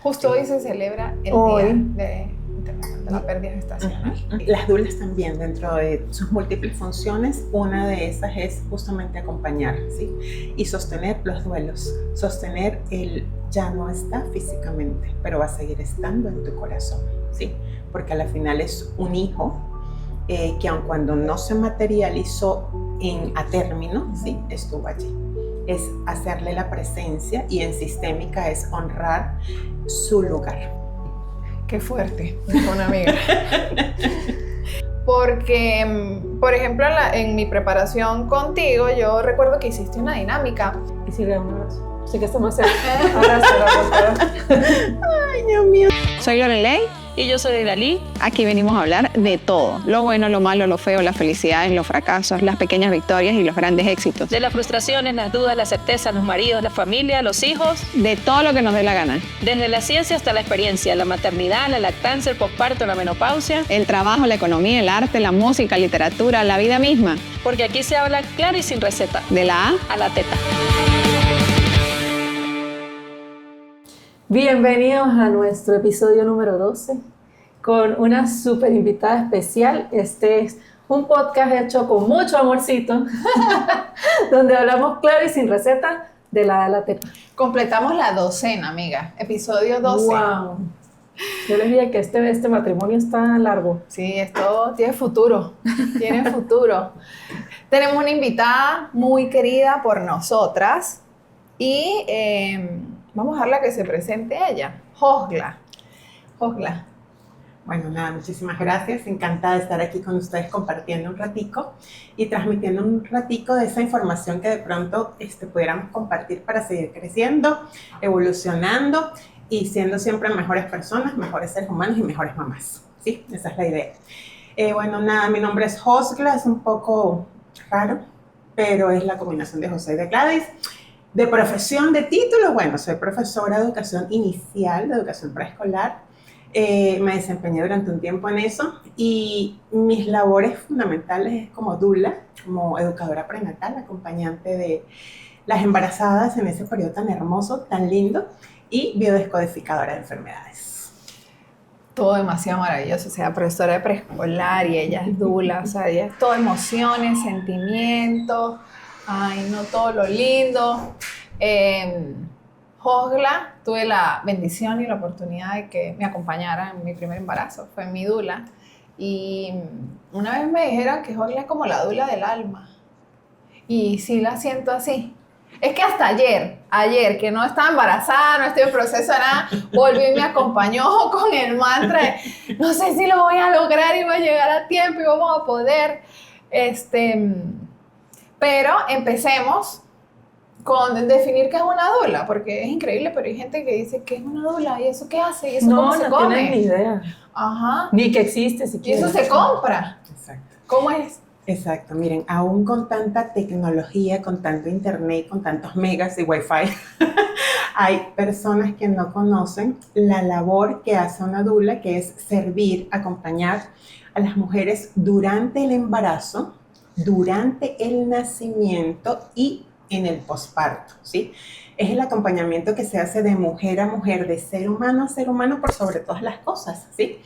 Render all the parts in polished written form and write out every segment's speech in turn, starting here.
Justo hoy se celebra el Día Internacional de la Pérdida Gestacional. Las doulas también, dentro de sus múltiples funciones, una de esas es justamente acompañar, ¿sí? Y sostener los duelos, sostener el ya no está físicamente, pero va a seguir estando en tu corazón, ¿sí? Porque al final es un hijo que aun cuando no se materializó a término, ¿sí? Estuvo allí. Es hacerle la presencia, y en sistémica es honrar su lugar. Qué fuerte, dijo una amiga. Porque, por ejemplo, en mi preparación contigo, yo recuerdo que hiciste una dinámica. Y si le damos un abrazo. Sí que estamos haciendo. Abrazo. Ay, Dios mío. Soy Lorelei. Y yo soy Dalí. Aquí venimos a hablar de todo. Lo bueno, lo malo, lo feo, las felicidades, los fracasos, las pequeñas victorias y los grandes éxitos. De las frustraciones, las dudas, las certezas, los maridos, la familia, los hijos. De todo lo que nos dé la gana. Desde la ciencia hasta la experiencia, la maternidad, la lactancia, el posparto, la menopausia. El trabajo, la economía, el arte, la música, literatura, la vida misma. Porque aquí se habla claro y sin receta. De la A a la teta. Bienvenidos a nuestro episodio número 12 con una súper invitada especial. Este es un podcast hecho con mucho amorcito donde hablamos claro y sin receta de la A a la teta. Completamos la 12ª, amiga. Episodio 12. ¡Wow! Yo les dije que este matrimonio está largo. Sí, esto tiene futuro. Tiene futuro. Tenemos una invitada muy querida por nosotras y vamos a dejarla que se presente ella. Josgla. Bueno, nada, muchísimas gracias. Encantada de estar aquí con ustedes compartiendo un ratico y transmitiendo un ratico de esa información que de pronto pudiéramos compartir para seguir creciendo, evolucionando y siendo siempre mejores personas, mejores seres humanos y mejores mamás. ¿Sí? Esa es la idea. Bueno, nada, mi nombre es Josgla, es un poco raro, pero es la combinación de José y de Gladys. De profesión, de título, bueno, soy profesora de educación inicial, de educación preescolar. Me desempeñé durante un tiempo en eso y mis labores fundamentales es como doula, como educadora prenatal, acompañante de las embarazadas en ese periodo tan hermoso, tan lindo, y biodescodificadora de enfermedades. Todo demasiado maravilloso, o sea, profesora de preescolar y ella es doula, o sea, ella es todo emociones, sentimientos, ay, no, todo lo lindo. Josgla, tuve la bendición y la oportunidad de que me acompañara en mi primer embarazo, fue mi doula, y una vez me dijeron que Josgla es como la doula del alma, y sí la siento así. Es que hasta ayer que no estaba embarazada, no estoy en proceso de nada, volvió y me acompañó con el mantra de, no sé si lo voy a lograr y voy a llegar a tiempo y vamos a poder, pero empecemos con definir qué es una doula, porque es increíble, pero hay gente que dice que es una doula y eso qué hace y eso cómo se come. No tienen ni idea. Ajá. Ni que existe siquiera. Y eso se compra. Exacto. ¿Cómo es? Exacto, miren, aún con tanta tecnología, con tanto internet, con tantos megas y wifi, hay personas que no conocen la labor que hace una doula, que es servir, acompañar a las mujeres durante el embarazo, durante el nacimiento y en el posparto, ¿sí? Es el acompañamiento que se hace de mujer a mujer, de ser humano a ser humano, por sobre todas las cosas, ¿sí?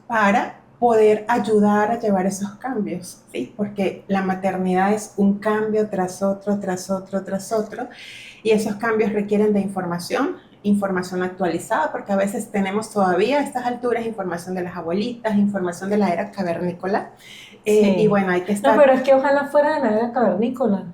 Para poder ayudar a llevar esos cambios, ¿sí? Porque la maternidad es un cambio tras otro, tras otro, tras otro, y esos cambios requieren de información actualizada, porque a veces tenemos todavía a estas alturas información de las abuelitas, información de la era cavernícola, Sí. Y bueno, hay que estar... No, pero es que ojalá fuera de la era cavernícola,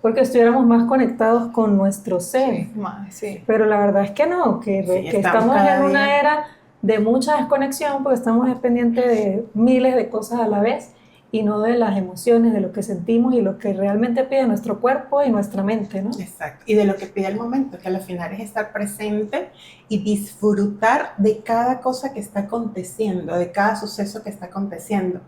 porque estuviéramos más conectados con nuestro ser. Sí. Pero la verdad es que no, que estamos en una era de mucha desconexión, porque estamos pendientes de miles de cosas a la vez y no de las emociones, de lo que sentimos y lo que realmente pide nuestro cuerpo y nuestra mente, ¿no? Exacto, y de lo que pide el momento, que al final es estar presente y disfrutar de cada cosa que está aconteciendo, de cada suceso que está aconteciendo.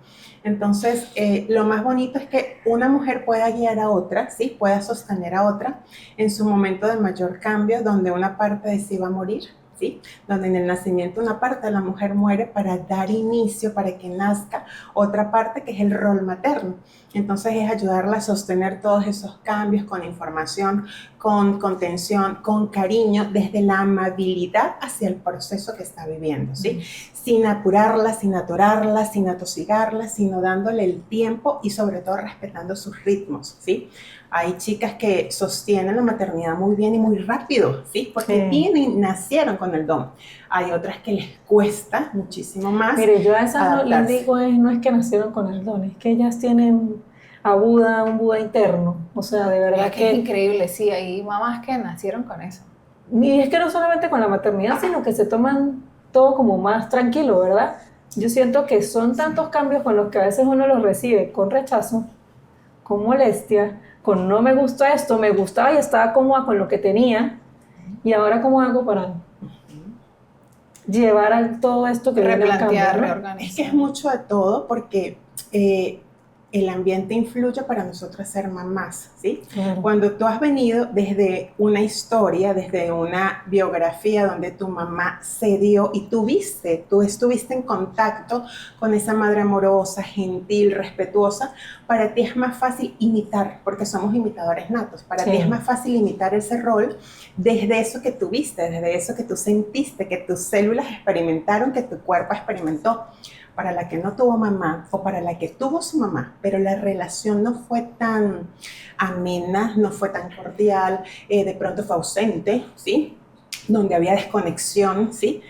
Entonces, lo más bonito es que una mujer pueda guiar a otra, ¿sí? Pueda sostener a otra en su momento de mayor cambio, donde una parte de sí va a morir ¿sí? Donde en el nacimiento una parte de la mujer muere para dar inicio, para que nazca otra parte que es el rol materno. Entonces es ayudarla a sostener todos esos cambios con información, con contención, con cariño, desde la amabilidad hacia el proceso que está viviendo, ¿sí? Sin apurarla, sin atorarla, sin atosigarla, sino dándole el tiempo y sobre todo respetando sus ritmos, ¿sí? Hay chicas que sostienen la maternidad muy bien y muy rápido, ¿sí? Porque nacieron con el don. Hay otras que les cuesta muchísimo más. Mire, yo a esas no les adaptarse. digo, no es que nacieron con el don, es que ellas tienen un Buda interno. O sea, de verdad Es que es increíble, sí, hay mamás que nacieron con eso. Y es que no solamente con la maternidad, sino que se toman todo como más tranquilo, ¿verdad? Yo siento que son tantos cambios con los que a veces uno los recibe con rechazo, con molestia, con no me gusta esto, me gustaba y estaba cómoda con lo que tenía, y ahora cómo hago para llevar a todo esto que viene a Replantear, cambiar, ¿no? reorganizar. Es que es mucho de todo porque el ambiente influye para nosotras ser mamás, ¿sí? Claro. Cuando tú has venido desde una historia, desde una biografía donde tu mamá se dio y tú estuviste en contacto con esa madre amorosa, gentil, respetuosa, para ti es más fácil imitar, porque somos imitadores natos, para ti es más fácil imitar ese rol desde eso que tú viste, desde eso que tú sentiste, que tus células experimentaron, que tu cuerpo experimentó. Para la que no tuvo mamá o para la que tuvo su mamá, pero la relación no fue tan amena, no fue tan cordial, de pronto fue ausente, ¿sí? Donde había desconexión, ¿sí?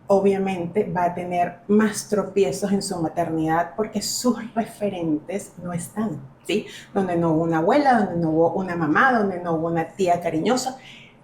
Obviamente va a tener más tropiezos en su maternidad porque sus referentes no están, ¿sí? Donde no hubo una abuela, donde no hubo una mamá, donde no hubo una tía cariñosa.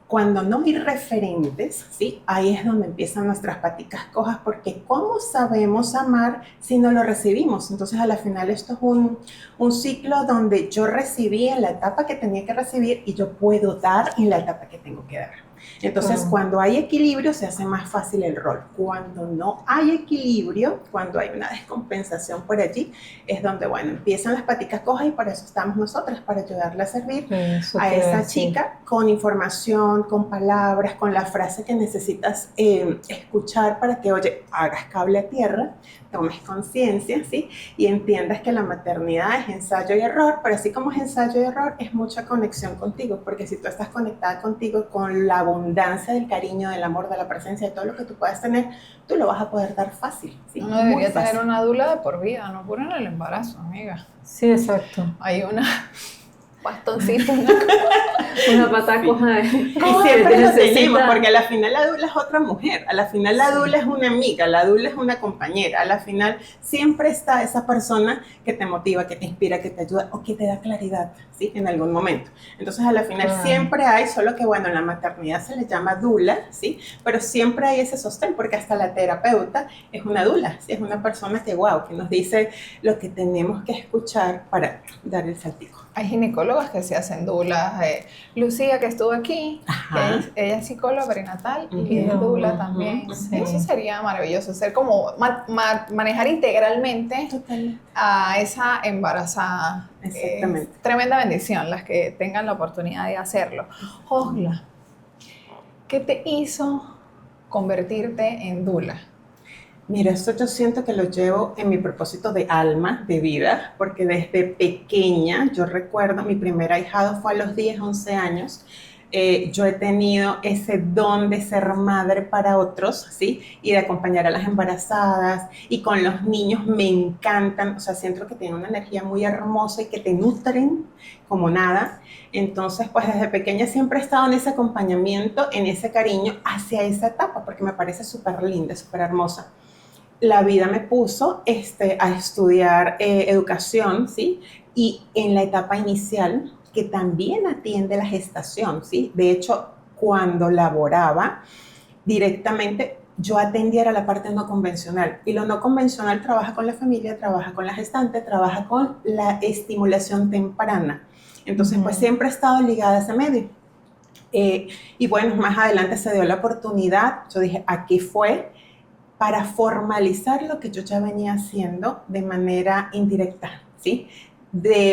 Cuando no hay referentes, ¿sí? Ahí es donde empiezan nuestras paticas cojas, porque ¿cómo sabemos amar si no lo recibimos? Entonces, a la final esto es un ciclo donde yo recibí en la etapa que tenía que recibir y yo puedo dar en la etapa que tengo que dar. Entonces, cuando hay equilibrio, se hace más fácil el rol. Cuando no hay equilibrio, cuando hay una descompensación por allí, es donde, bueno, empiezan las paticas cojas y para eso estamos nosotras, para ayudarle a servir a esa chica con información, con palabras, con la frase que necesitas escuchar para que, oye, hagas cable a tierra, tomes conciencia, ¿sí? Y entiendas que la maternidad es ensayo y error, pero así como es ensayo y error, es mucha conexión contigo, porque si tú estás conectada contigo, con la abundancia del cariño, del amor, de la presencia, de todo lo que tú puedas tener, tú lo vas a poder dar fácil, ¿sí? Uno debería tener una dula de por vida, no puro en el embarazo, amiga. Sí, exacto. Hay una bastoncito, Una pata coja. Y siempre lo tenemos, porque a la final la dula es otra mujer, a la final la dula es una amiga, la dula es una compañera, a la final siempre está esa persona que te motiva, que te inspira, que te ayuda o que te da claridad, ¿sí? En algún momento. Entonces a la final siempre hay, solo que bueno, en la maternidad se le llama dula, ¿sí? Pero siempre hay ese sostén, porque hasta la terapeuta es una dula, ¿sí? Es una persona que wow, que nos dice lo que tenemos que escuchar para dar el saltico. Hay ginecólogas que se hacen dulas. Lucía, que estuvo aquí, ella es psicóloga perinatal y es dula también. Sí. Eso sería maravilloso, ser como manejar integralmente a esa embarazada. Exactamente. Tremenda bendición las que tengan la oportunidad de hacerlo. Ogla, ¿qué te hizo convertirte en dula? Mira, esto yo siento que lo llevo en mi propósito de alma, de vida, porque desde pequeña, yo recuerdo, mi primer ahijado fue a los 10, 11 años, yo he tenido ese don de ser madre para otros, ¿sí? Y de acompañar a las embarazadas, y con los niños me encantan, o sea, siento que tienen una energía muy hermosa y que te nutren como nada. Entonces, pues desde pequeña siempre he estado en ese acompañamiento, en ese cariño hacia esa etapa, porque me parece súper linda, súper hermosa. La vida me puso a estudiar educación, ¿sí? Y en la etapa inicial, que también atiende la gestación, ¿sí? De hecho, cuando laboraba directamente, yo atendía a la parte no convencional. Y lo no convencional trabaja con la familia, trabaja con la gestante, trabaja con la estimulación temprana. Entonces, pues siempre he estado ligada a ese medio. Y bueno, más adelante se dio la oportunidad, yo dije, aquí fue, para formalizar lo que yo ya venía haciendo de manera indirecta, ¿sí?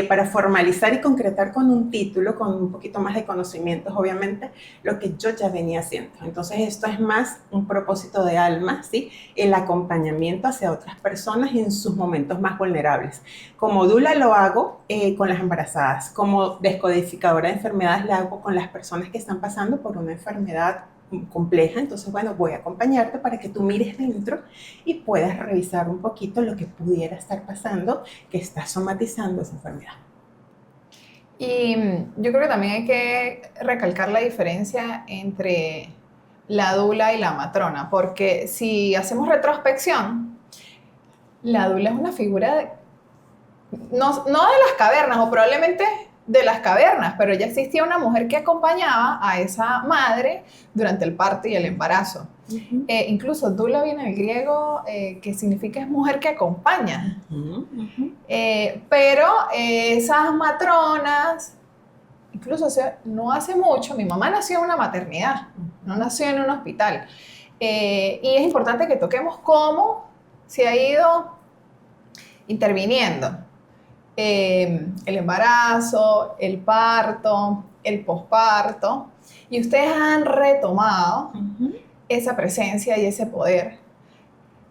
para formalizar y concretar con un título, con un poquito más de conocimientos, obviamente, lo que yo ya venía haciendo. Entonces, esto es más un propósito de alma, ¿sí? El acompañamiento hacia otras personas en sus momentos más vulnerables. Como dula lo hago con las embarazadas, como descodificadora de enfermedades lo hago con las personas que están pasando por una enfermedad compleja. Entonces, bueno, voy a acompañarte para que tú mires dentro y puedas revisar un poquito lo que pudiera estar pasando, que está somatizando esa enfermedad. Y yo creo que también hay que recalcar la diferencia entre la dula y la matrona, porque si hacemos retrospección, la dula es una figura no de las cavernas, o probablemente de las cavernas, pero ya existía una mujer que acompañaba a esa madre durante el parto y el embarazo. Incluso dula viene del griego, que significa es mujer que acompaña. Pero esas matronas, incluso no hace mucho, mi mamá nació en una maternidad, no nació en un hospital. Y es importante que toquemos cómo se ha ido interviniendo el embarazo, el parto, el posparto, y ustedes han retomado esa presencia y ese poder.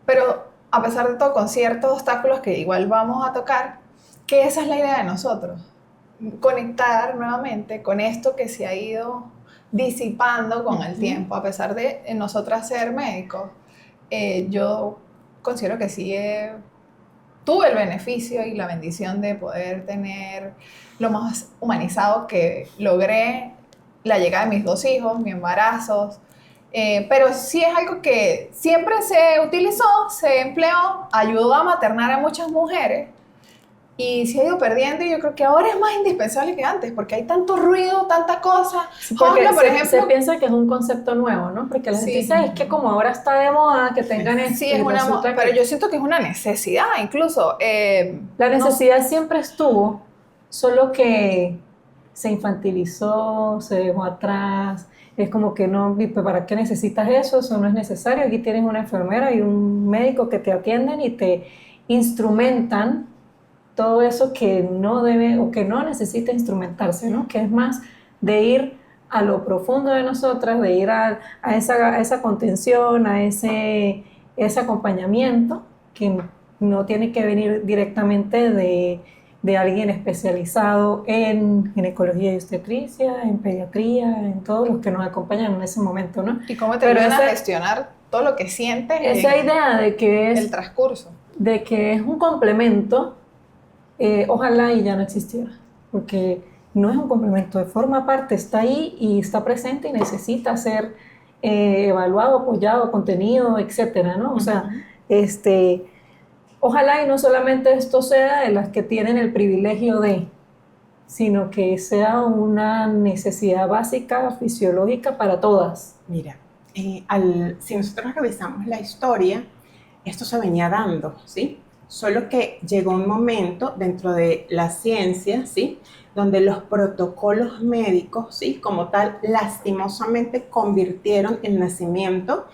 Pero a pesar de todo, con ciertos obstáculos que igual vamos a tocar, que esa es la idea de nosotros, conectar nuevamente con esto que se ha ido disipando con el tiempo, a pesar de nosotras ser médicos. Yo considero que sí tuve el beneficio y la bendición de poder tener lo más humanizado que logré, la llegada de mis 2 hijos, mi embarazo, pero sí es algo que siempre se utilizó, se empleó, ayudó a maternar a muchas mujeres y se ha ido perdiendo, y yo creo que ahora es más indispensable que antes, porque hay tanto ruido, tanta cosa. Porque por ejemplo, se piensa que es un concepto nuevo, ¿no? Porque la gente dice, es que como ahora está de moda, que tengan esto. Sí, pero yo siento que es una necesidad, incluso. La necesidad siempre estuvo, solo que se infantilizó, se dejó atrás. Es como que no, ¿para qué necesitas eso? Eso no es necesario. Aquí tienes una enfermera y un médico que te atienden y te instrumentan todo eso que no debe o que no necesita instrumentarse, ¿no? Que es más de ir a lo profundo de nosotras, de ir a esa contención, a ese acompañamiento que no tiene que venir directamente de alguien especializado en ginecología y obstetricia, en pediatría, en todos los que nos acompañan en ese momento, ¿no? ¿Y cómo te ayudan a gestionar todo lo que sientes esa idea de que es el transcurso? De que es un complemento. Ojalá y ya no existiera, porque no es un complemento, forma parte, está ahí y está presente y necesita ser evaluado, apoyado, contenido, etcétera, ¿no? O sea, ojalá y no solamente esto sea de las que tienen el privilegio de, sino que sea una necesidad básica, fisiológica para todas. Mira, si nosotros revisamos la historia, esto se venía dando, ¿sí? Solo que llegó un momento dentro de la ciencia, ¿sí?, donde los protocolos médicos, ¿sí?, como tal, lastimosamente convirtieron el nacimiento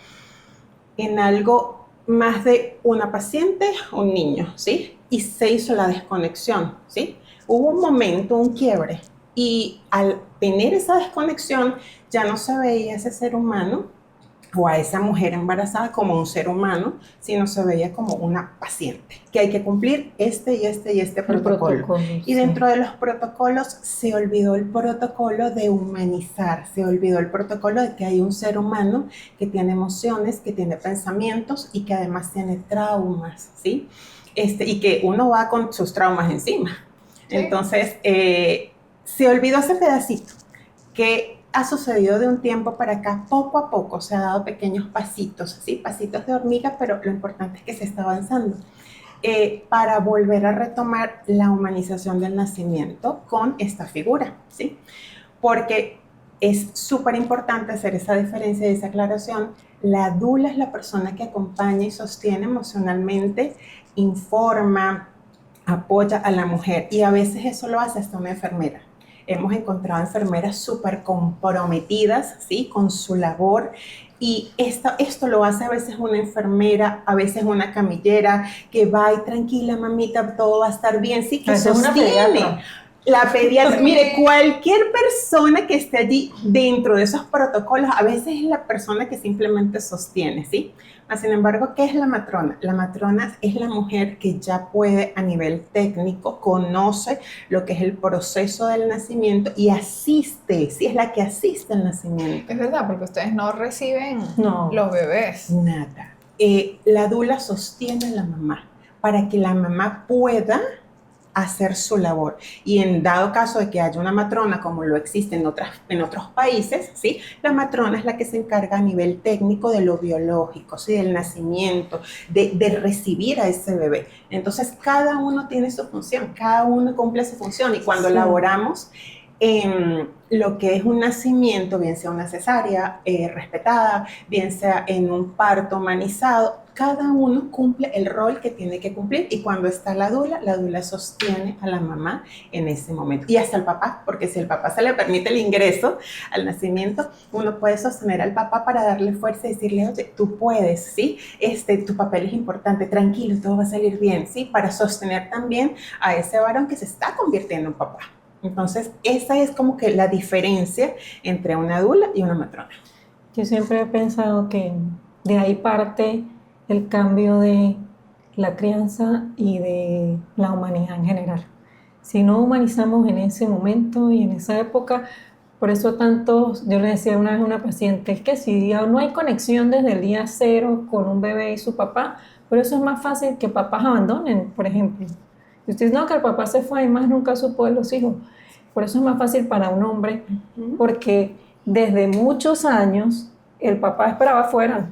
en algo más de una paciente, un niño, ¿sí? Y se hizo la desconexión, ¿sí? Hubo un momento, un quiebre, y al tener esa desconexión ya no se veía ese ser humano o a esa mujer embarazada como un ser humano, sino se veía como una paciente, que hay que cumplir este y este protocolo. Y dentro de los protocolos se olvidó el protocolo de humanizar, se olvidó el protocolo de que hay un ser humano que tiene emociones, que tiene pensamientos y que además tiene traumas, ¿sí? Y que uno va con sus traumas encima. Sí. Entonces, se olvidó ese pedacito que ha sucedido de un tiempo para acá, poco a poco se han dado pequeños pasitos, ¿sí? Pasitos de hormiga, pero lo importante es que se está avanzando para volver a retomar la humanización del nacimiento con esta figura, ¿sí? Porque es súper importante hacer esa diferencia y esa aclaración. La dula es la persona que acompaña y sostiene emocionalmente, informa, apoya a la mujer, y a veces eso lo hace hasta una enfermera. hemos encontrado enfermeras súper comprometidas, ¿sí? Con su labor. Y esto lo hace a veces una enfermera, a veces una camillera, que va y tranquila, mamita, todo va a estar bien, sí, que Esa es una sostiene. pediatra. La pediatra, mire, cualquier persona que esté allí dentro de esos protocolos, a veces es la persona que simplemente sostiene, ¿sí? Sin embargo, ¿qué es la matrona? La matrona es la mujer que ya puede a nivel técnico, conoce lo que es el proceso del nacimiento y asiste, ¿sí? Es la que asiste al nacimiento. Es verdad, porque ustedes no reciben No. los bebés. Nada. La dula sostiene a la mamá para que la mamá pueda hacer su labor. Y en dado caso de que haya una matrona, como lo existe en otros países, ¿sí? La matrona es la que se encarga a nivel técnico de lo biológico, ¿sí? Del nacimiento, de recibir a ese bebé. Entonces, cada uno tiene su función, cada uno cumple su función. Y cuando laboramos en lo que es un nacimiento, bien sea una cesárea respetada, bien sea en un parto humanizado, cada uno cumple el rol que tiene que cumplir, y cuando está la dula sostiene a la mamá en ese momento. Y hasta el papá, porque si al papá se le permite el ingreso al nacimiento, uno puede sostener al papá para darle fuerza y decirle, oye, tú puedes, ¿sí? Tu papel es importante, tranquilo, todo va a salir bien, ¿sí? Para sostener también a ese varón que se está convirtiendo en papá. Entonces, esa es como que la diferencia entre una dula y una matrona. Yo siempre he pensado que de ahí parte el cambio de la crianza y de la humanidad en general. Si no humanizamos en ese momento y en esa época, por eso tantos, yo le decía una vez a una paciente, es que si ya no hay conexión desde el día cero con un bebé y su papá, por eso es más fácil que papás abandonen, por ejemplo. Y ustedes no, que el papá se fue y más nunca supo de los hijos. Por eso es más fácil para un hombre, porque desde muchos años el papá esperaba afuera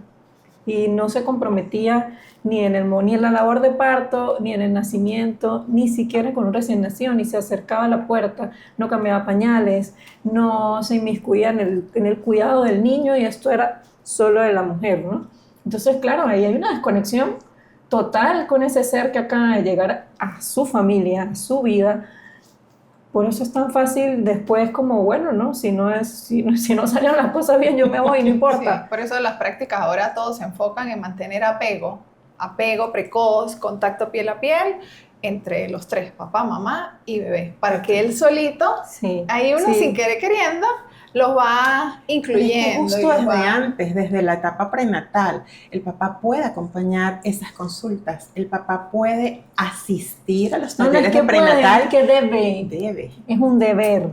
y no se comprometía ni en la labor de parto, ni en el nacimiento, ni siquiera con un recién nacido, ni se acercaba a la puerta, no cambiaba pañales, no se inmiscuía en el cuidado del niño, y esto era solo de la mujer, ¿no? Entonces, claro, ahí hay una desconexión total con ese ser que acaba de llegar a su familia, a su vida. Por eso es tan fácil después como, bueno, ¿no? Si no salieron las cosas bien, yo me voy, no importa. Sí, por eso las prácticas ahora todos se enfocan en mantener apego precoz, contacto piel a piel entre los tres, papá, mamá y bebé, para que él solito, ahí uno sin querer queriendo, los va incluyendo. Justo desde antes, desde la etapa prenatal, el papá puede acompañar esas consultas, el papá puede asistir a los talleres de prenatal. Que debe. Es un deber.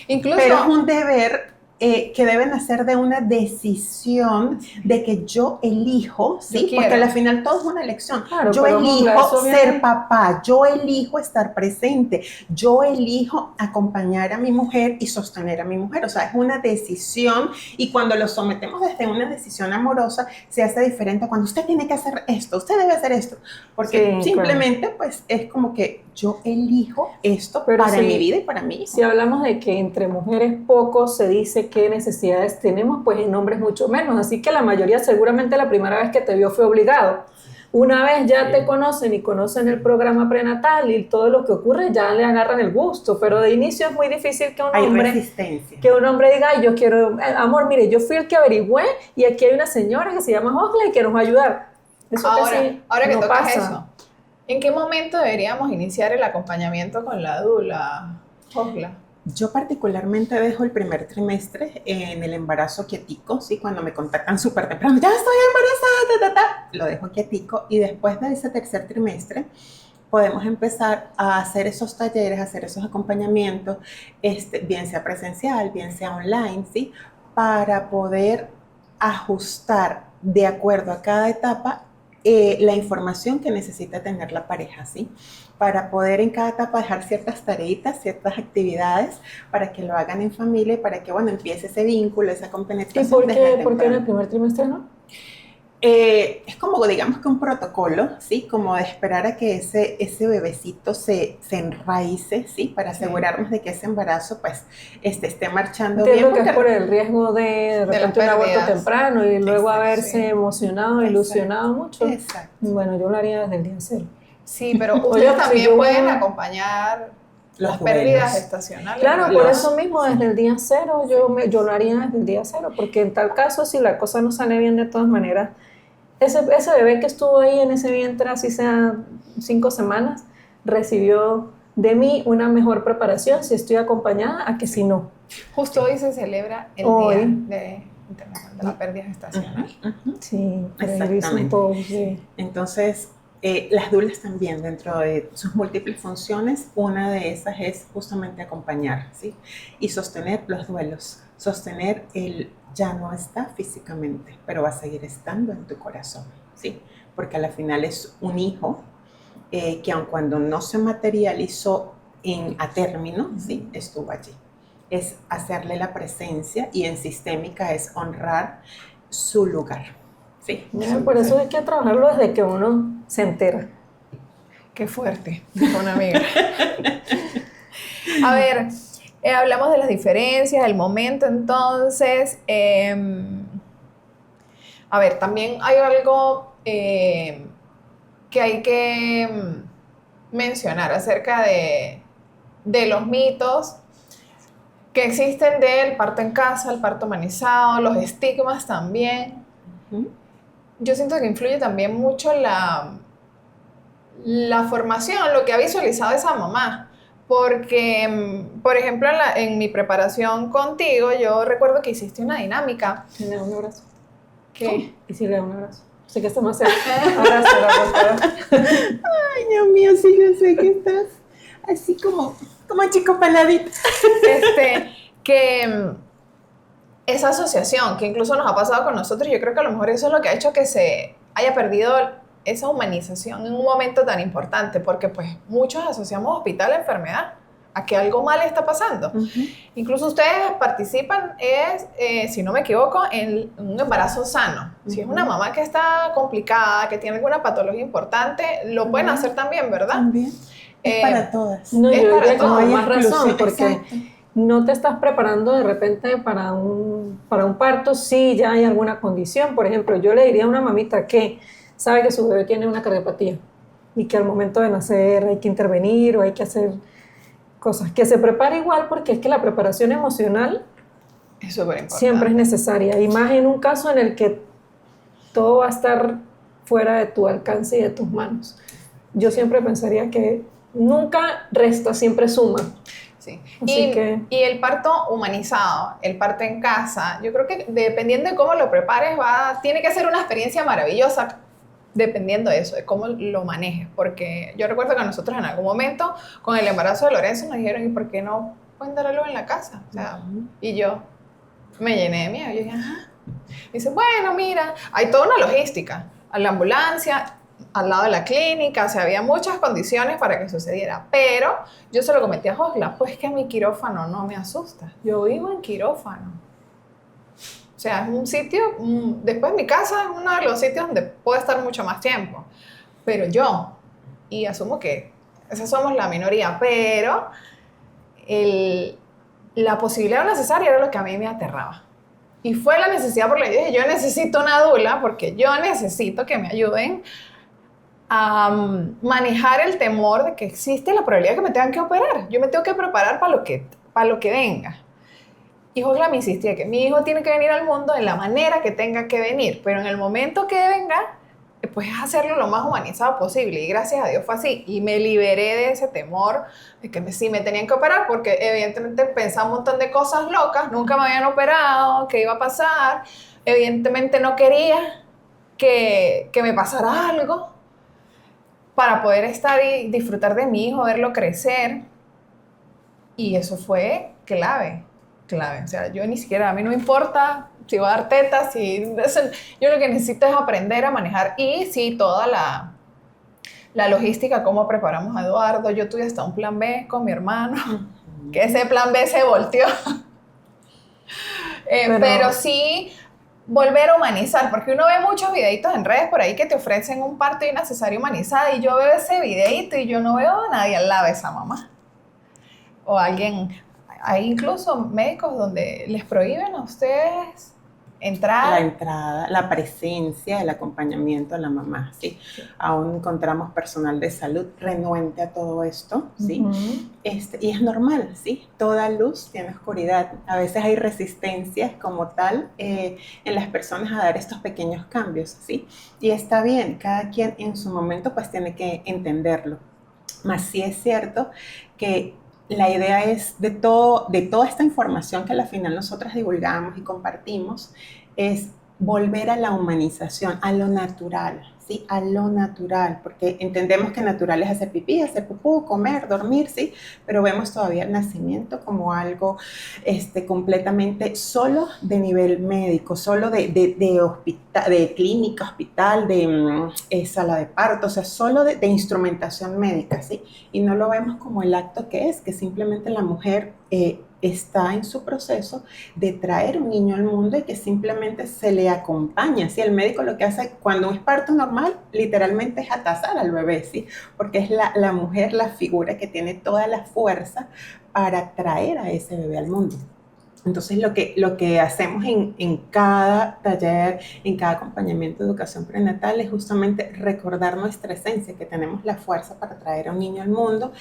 Incluso, pero es un deber que deben hacer de una decisión de que yo elijo, ¿sí? Porque al final todo es una elección. Claro, yo elijo ser papá, yo elijo estar presente, yo elijo acompañar a mi mujer y sostener a mi mujer. O sea, es una decisión, y cuando lo sometemos desde una decisión amorosa, se hace diferente a cuando usted tiene que hacer esto, usted debe hacer esto. Porque simplemente, pues, es como que yo elijo esto para mi vida y para mí. Si hablamos de que entre mujeres poco se dice qué necesidades tenemos, pues en hombres mucho menos. Así que la mayoría seguramente la primera vez que te vio fue obligado. Una vez ya te conocen y conocen el programa prenatal y todo lo que ocurre, ya le agarran el gusto. Pero de inicio es muy difícil que un hombre diga, ay, yo quiero, amor, mire, yo fui el que averigüé y aquí hay una señora que se llama Osley que nos va a ayudar. Eso ahora que no tocas pasa. eso, ¿en qué momento deberíamos iniciar el acompañamiento con la dula, Osla? Yo particularmente dejo el primer trimestre en el embarazo quietico, ¿sí? Cuando me contactan súper temprano, ya estoy embarazada, lo dejo quietico, y después de ese tercer trimestre podemos empezar a hacer esos talleres, a hacer esos acompañamientos, bien sea presencial, bien sea online, ¿sí? Para poder ajustar de acuerdo a cada etapa la información que necesita tener la pareja, ¿sí? Para poder en cada etapa dejar ciertas tareitas, ciertas actividades, para que lo hagan en familia y para que, bueno, empiece ese vínculo, esa compenetración. ¿Y por qué en el primer trimestre no? Es como, digamos que un protocolo, ¿sí? Como de esperar a que ese bebecito se enraice, ¿sí? Para asegurarnos de que ese embarazo, pues, esté marchando bien. Entiendo que es por el riesgo de repente un aborto temprano y luego haberse emocionado, ilusionado mucho. Exacto. Bueno, yo lo haría desde el día cero. Sí, pero ustedes también pueden acompañar Los las pérdidas duelos. gestacionales. Claro, ¿verdad? por eso mismo desde el día cero, yo lo haría desde el día cero, porque en tal caso, si la cosa no sale bien de todas maneras, ese bebé que estuvo ahí en ese vientre, así sea 5 semanas, recibió de mí una mejor preparación si estoy acompañada a que si no. Justo hoy se celebra el Hoy. Día Internacional de la Pérdida Gestacional. Sí, por ahí vi un Exactamente. post de- Entonces, las doulas también, dentro de sus múltiples funciones, una de esas es justamente acompañar, ¿sí? Y sostener los duelos, sostener el ya no está físicamente, pero va a seguir estando en tu corazón, ¿sí? Porque al final es un hijo que aun cuando no se materializó a término, ¿sí? Estuvo allí. Es hacerle la presencia, y en sistémica es honrar su lugar, ¿sí? Por eso hay que trabajarlo desde que uno se entera. Qué fuerte, dijo una amiga. A ver, hablamos de las diferencias, el momento, entonces. A ver, también hay algo que hay que mencionar acerca de los mitos que existen del parto en casa, el parto humanizado, los estigmas también. Ujú. Yo siento que influye también mucho la formación, lo que ha visualizado esa mamá. Porque, por ejemplo, en mi preparación contigo, yo recuerdo que hiciste una dinámica Y le da un abrazo. que... Y si le da un abrazo. Sé que está más cerca. Abrazo, por favor. Ay, Dios mío, sí, yo sé que estás así como chico peladito. que esa asociación, que incluso nos ha pasado con nosotros, yo creo que a lo mejor eso es lo que ha hecho que se haya perdido esa humanización en un momento tan importante, porque pues muchos asociamos hospital a enfermedad, a que algo mal está pasando. Incluso ustedes participan, si no me equivoco, en un embarazo sano. Si es una mamá que está complicada, que tiene alguna patología importante, lo pueden hacer también, ¿verdad? También. Es para todas. No, Es yo para diría que todo. con Hay más razón, exclusión, porque exacto. no te estás preparando de repente para un parto si ya hay alguna condición. Por ejemplo, yo le diría a una mamita que sabe que su bebé tiene una cardiopatía y que al momento de nacer hay que intervenir o hay que hacer cosas, que se prepare igual, porque es que la preparación emocional Es súper importante. siempre es necesaria, y más en un caso en el que todo va a estar fuera de tu alcance y de tus manos. Yo siempre pensaría que nunca resta, siempre suma. Sí. Así que- Y el parto humanizado, el parto en casa, yo creo que dependiendo de cómo lo prepares, tiene que ser una experiencia maravillosa, dependiendo de eso, de cómo lo manejes. Porque yo recuerdo que nosotros en algún momento, con el embarazo de Lorenzo, nos dijeron, ¿y por qué no pueden darlo en la casa? O sea, y yo me llené de miedo. Yo dije, ajá. Dice, bueno, mira, hay toda una logística. A la ambulancia, al lado de la clínica, o sea, había muchas condiciones para que sucediera. Pero yo se lo cometí a Josla, pues que mi quirófano no me asusta. Yo vivo en quirófano. O sea, es un sitio, después mi casa es uno de los sitios donde puedo estar mucho más tiempo. Pero yo, y asumo que esa somos la minoría, pero la posibilidad de una cesárea era lo que a mí me aterraba. Y fue la necesidad por la que yo dije, yo necesito una dula porque yo necesito que me ayuden a manejar el temor de que existe la probabilidad de que me tengan que operar. Yo me tengo que preparar para lo que venga. Y Josla me insistía que mi hijo tiene que venir al mundo de la manera que tenga que venir, pero en el momento que venga, pues hacerlo lo más humanizado posible. Y gracias a Dios fue así. Y me liberé de ese temor de que sí me tenían que operar, porque evidentemente pensaba un montón de cosas locas, nunca me habían operado, qué iba a pasar. Evidentemente no quería que me pasara algo para poder estar y disfrutar de mi hijo, verlo crecer. Y eso fue clave. O sea, yo ni siquiera, a mí no me importa si voy a dar tetas, yo lo que necesito es aprender a manejar. Y sí, toda la logística, cómo preparamos a Eduardo. Yo tuve hasta un plan B con mi hermano, que ese plan B se volteó. Pero sí, volver a humanizar, porque uno ve muchos videitos en redes por ahí que te ofrecen un parto y una cesárea humanizada, y yo veo ese videito y yo no veo a nadie al lado de esa mamá. O alguien, hay incluso médicos donde les prohíben a ustedes entrar. La entrada, la presencia, el acompañamiento a la mamá, ¿sí? Aún encontramos personal de salud renuente a todo esto, ¿sí? Y es normal, ¿sí? Toda luz tiene oscuridad. A veces hay resistencias como tal en las personas a dar estos pequeños cambios, ¿sí? Y está bien, cada quien en su momento pues tiene que entenderlo. Mas sí es cierto que la idea es de toda esta información que al final nosotras divulgamos y compartimos, es volver a la humanización, a lo natural, ¿sí? A lo natural, porque entendemos que natural es hacer pipí, hacer pupú, comer, dormir, ¿sí? Pero vemos todavía el nacimiento como algo completamente solo de nivel médico, solo de hospital, de clínica, hospital, de sala de parto, o sea, solo de instrumentación médica, ¿sí? Y no lo vemos como el acto que simplemente la mujer está en su proceso de traer un niño al mundo y que simplemente se le acompaña, ¿sí? El médico lo que hace cuando es parto normal, literalmente es atazar al bebé, ¿sí? Porque es la mujer la figura que tiene toda la fuerza para traer a ese bebé al mundo. Entonces, lo que hacemos en cada taller, en cada acompañamiento de educación prenatal es justamente recordar nuestra esencia, que tenemos la fuerza para traer a un niño al mundo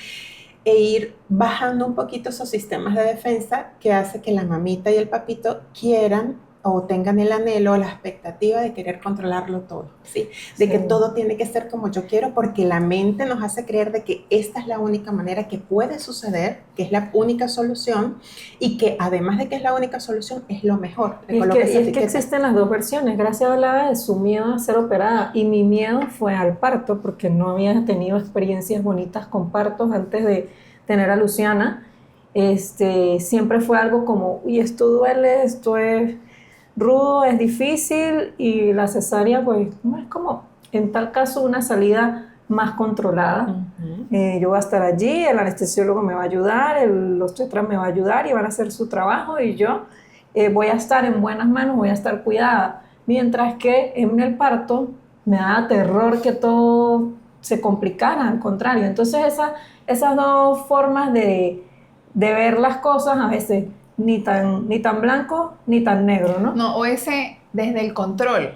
e ir bajando un poquito esos sistemas de defensa que hace que la mamita y el papito quieran o tengan el anhelo o la expectativa de querer controlarlo todo, ¿sí? De que todo tiene que ser como yo quiero, porque la mente nos hace creer de que esta es la única manera que puede suceder, que es la única solución, y que además de que es la única solución, es lo mejor. Y es que existen las dos versiones. Gracia hablaba de su miedo a ser operada, y mi miedo fue al parto, porque no había tenido experiencias bonitas con partos antes de tener a Luciana. Siempre fue algo como, uy, esto duele, esto es rudo, es difícil, y la cesárea pues no es como en tal caso una salida más controlada. Yo voy a estar allí, el anestesiólogo me va a ayudar, el obstetra me va a ayudar y van a hacer su trabajo, y yo voy a estar en buenas manos, voy a estar cuidada, mientras que en el parto me da terror que todo se complicara, al contrario. Entonces esas dos formas de ver las cosas a veces ni tan blanco ni tan negro, ¿no? No, o ese desde el control.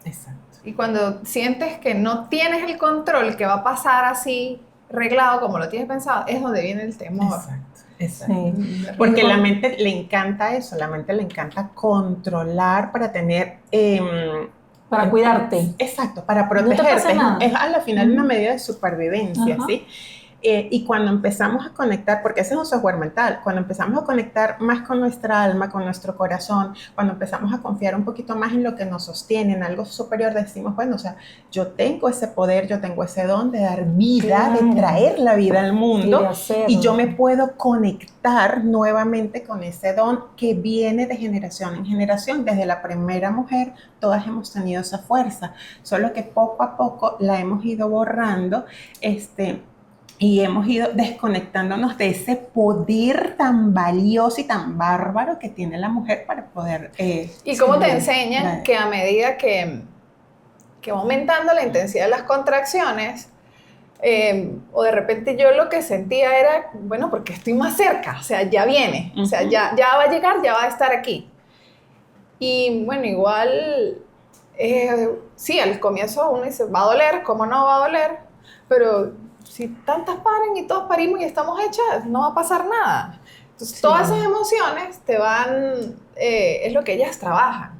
Exacto. Y cuando sientes que no tienes el control, que va a pasar así reglado como lo tienes pensado, es donde viene el temor. Exacto, exacto. Sí. Porque la mente le encanta eso, la mente le encanta controlar para tener... para cuidarte. Exacto, para No te protegerte. pasa nada. Es a la final una medida de supervivencia, Ajá. ¿sí? Y cuando empezamos a conectar, porque ese es un software mental, cuando empezamos a conectar más con nuestra alma, con nuestro corazón, cuando empezamos a confiar un poquito más en lo que nos sostiene, en algo superior, decimos, bueno, o sea, yo tengo ese poder, yo tengo ese don de dar vida, Claro. de traer la vida al mundo, y yo me puedo puedo conectar nuevamente con ese don que viene de generación en generación. Desde la primera mujer, todas hemos tenido esa fuerza, solo que poco a poco la hemos ido borrando, y hemos ido desconectándonos de ese poder tan valioso y tan bárbaro que tiene la mujer para poder... ¿Y cómo te enseñan que a medida que va aumentando la intensidad de las contracciones, o de repente yo lo que sentía era, bueno, porque estoy más cerca, o sea, ya viene, o sea, ya va a llegar, ya va a estar aquí. Y bueno, igual, sí, al comienzo uno dice, va a doler, ¿cómo no va a doler? Pero si tantas paren y todos parimos y estamos hechas, no va a pasar nada. Entonces, sí, todas esas emociones te van, es lo que ellas trabajan.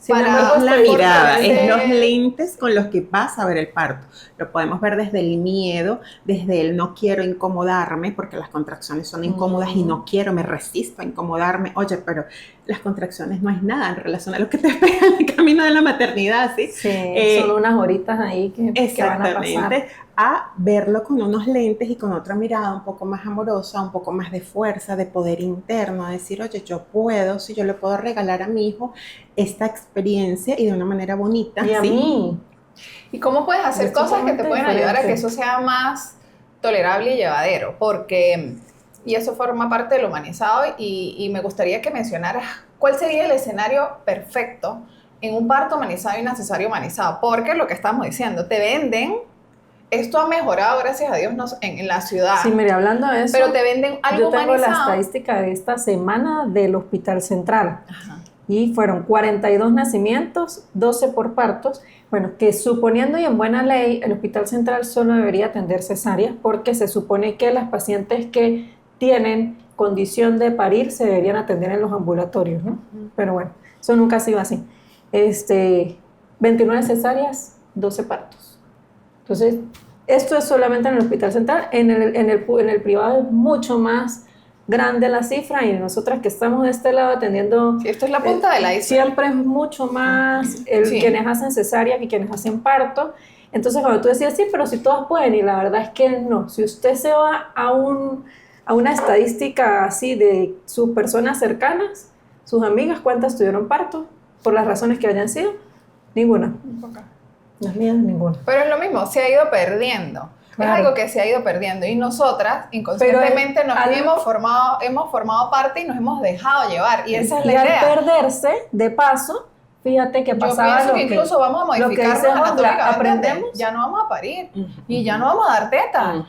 Para la mirada, es los lentes con los que vas a ver el parto. Lo podemos ver desde el miedo, desde el no quiero incomodarme, porque las contracciones son incómodas y no quiero, me resisto a incomodarme. Oye, pero las contracciones no es nada en relación a lo que te espera en el camino de la maternidad, ¿sí? Sí, son unas horitas ahí que van a pasar. A verlo con unos lentes y con otra mirada un poco más amorosa, un poco más de fuerza, de poder interno, a decir, oye, yo puedo, si yo le puedo regalar a mi hijo esta experiencia y de una manera bonita. Y a mí. ¿Y cómo puedes hacer cosas que te pueden ayudar a que eso sea más tolerable y llevadero? Porque, y eso forma parte del humanizado, y me gustaría que mencionaras cuál sería el escenario perfecto en un parto humanizado y una cesárea humanizado. Porque lo que estamos diciendo, te venden... Esto ha mejorado, gracias a Dios, en la ciudad. Sí, mire, hablando de eso, pero te venden algo yo tengo humanizado. la estadística de esta semana del Hospital Central. Ajá. y fueron 42 nacimientos, 12 por partos. Bueno, que suponiendo y en buena ley, el Hospital Central solo debería atender cesáreas porque se supone que las pacientes que tienen condición de parir se deberían atender en los ambulatorios, ¿no? Pero bueno, eso nunca ha sido así. 29 cesáreas, 12 partos. Entonces, esto es solamente en el Hospital Central. En el privado es mucho más grande la cifra y nosotras que estamos de este lado atendiendo... Sí, esto es la punta de la isla. Siempre es mucho más Sí. quienes hacen cesárea que quienes hacen parto. Entonces, cuando tú decías, sí, pero si todas pueden, y la verdad es que no. Si usted se va a una estadística así de sus personas cercanas, sus amigas, ¿cuántas tuvieron parto? Por las razones que hayan sido, ninguna. Las mías, ninguna. Pero es lo mismo, se ha ido perdiendo. Claro. Es algo que se ha ido perdiendo y nosotras inconscientemente hemos formado parte y nos hemos dejado llevar y esa es la y idea. al perderse, de paso, fíjate que Yo pasaba pienso lo que incluso vamos a lo que modificarnos dice Jongla, anatómicamente. aprendemos. Ya no vamos a parir y ya no vamos a dar teta.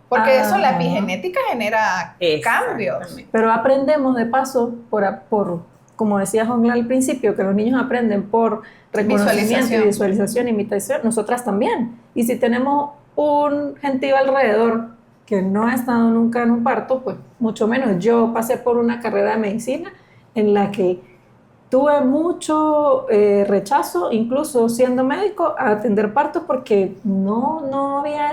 Porque eso, la epigenética genera cambios. Pero aprendemos de paso por como decía Jongla al principio, que los niños aprenden por reconocimiento, visualización, imitación, nosotras también. Y si tenemos un gentío alrededor que no ha estado nunca en un parto, pues mucho menos. Yo pasé por una carrera de medicina en la que tuve mucho rechazo, incluso siendo médico, a atender partos porque no había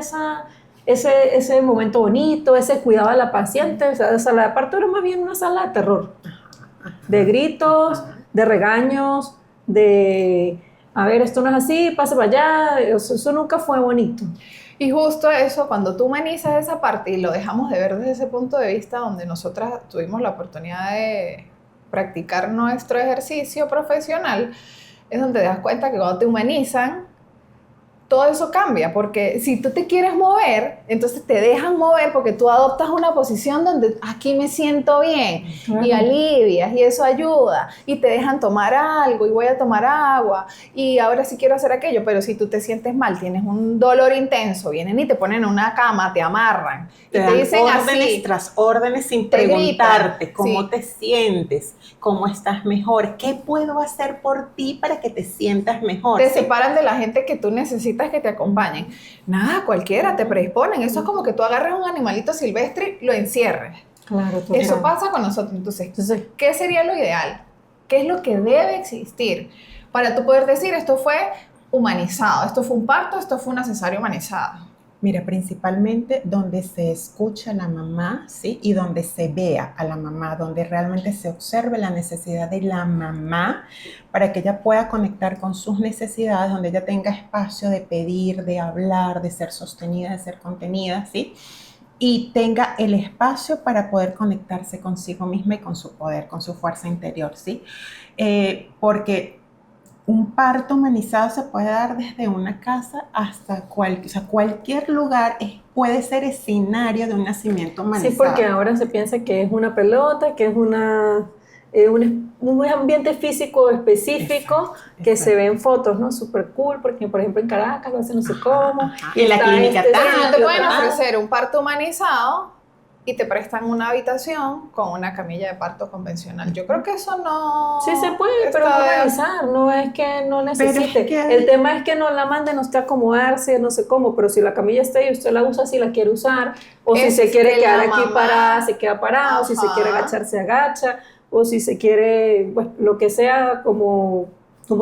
ese momento bonito, ese cuidado a la paciente. O sea, la sala de parto era más bien una sala de terror, de gritos, de regaños, de, a ver, esto no es así, pase para allá. Eso nunca fue bonito. Y justo eso, cuando tú humanizas esa parte y lo dejamos de ver desde ese punto de vista donde nosotras tuvimos la oportunidad de practicar nuestro ejercicio profesional, es donde te das cuenta que cuando te humanizan, todo eso cambia, porque si tú te quieres mover, entonces te dejan mover porque tú adoptas una posición donde aquí me siento bien y alivias y eso ayuda y te dejan tomar algo y voy a tomar agua y ahora sí quiero hacer aquello, pero si tú te sientes mal, tienes un dolor intenso, vienen y te ponen en una cama, te amarran y te dicen órdenes así, tras órdenes sin te preguntarte gritan, cómo sí. te sientes, cómo estás mejor, qué puedo hacer por ti para que te sientas mejor. te ¿sí? separan de la gente que tú necesitas que te acompañen. Nada, cualquiera, te predisponen. Eso es como que tú agarres un animalito silvestre y lo encierres. Claro, Eso pasa con nosotros. Entonces, ¿qué sería lo ideal? ¿Qué es lo que debe existir para tú poder decir esto fue humanizado, esto fue un parto, esto fue una cesárea humanizada? Mira, principalmente donde se escucha a la mamá, ¿sí? Y donde se vea a la mamá, donde realmente se observe la necesidad de la mamá para que ella pueda conectar con sus necesidades, donde ella tenga espacio de pedir, de hablar, de ser sostenida, de ser contenida, ¿sí? Y tenga el espacio para poder conectarse consigo misma y con su poder, con su fuerza interior, ¿sí? Porque un parto humanizado se puede dar desde una casa hasta cualquier lugar puede ser escenario de un nacimiento humanizado. Sí, porque ahora se piensa que es una pelota, que es un ambiente físico específico que se ve en fotos, ¿no? Súper cool, porque por ejemplo en Caracas lo hacen no sé cómo. Y en la clínica Pero no te tal, pueden tal. ofrecer un parto humanizado y te prestan una habitación con una camilla de parto convencional. Yo creo que eso no... Sí se puede, pero no organizar, no es que no necesite. es que- El tema es que no la manden a usted a acomodarse, no sé cómo, pero si la camilla está ahí, usted la usa si la quiere usar, o si Es se quiere que quedar la aquí mamá- parada, se queda parado, si se Ajá. quiere agachar, se agacha, o si se quiere, pues, lo que sea, como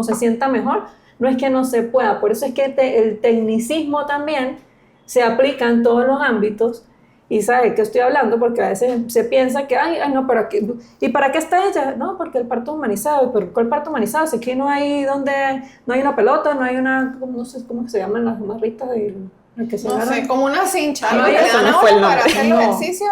se sienta mejor. No es que no se pueda, por eso es que el tecnicismo también se aplica en todos los ámbitos. Y sabe que estoy hablando porque a veces se piensa que, ay, no, pero ¿y para qué está ella? No, porque el parto humanizado. ¿Pero cuál parto humanizado? Si aquí no hay una pelota, no hay una, no sé cómo se llaman las amarritas de que se No agarran. sé, como una cincha, No, algo que le eso dan no a fue uno el para nombre. hacer los No. ejercicios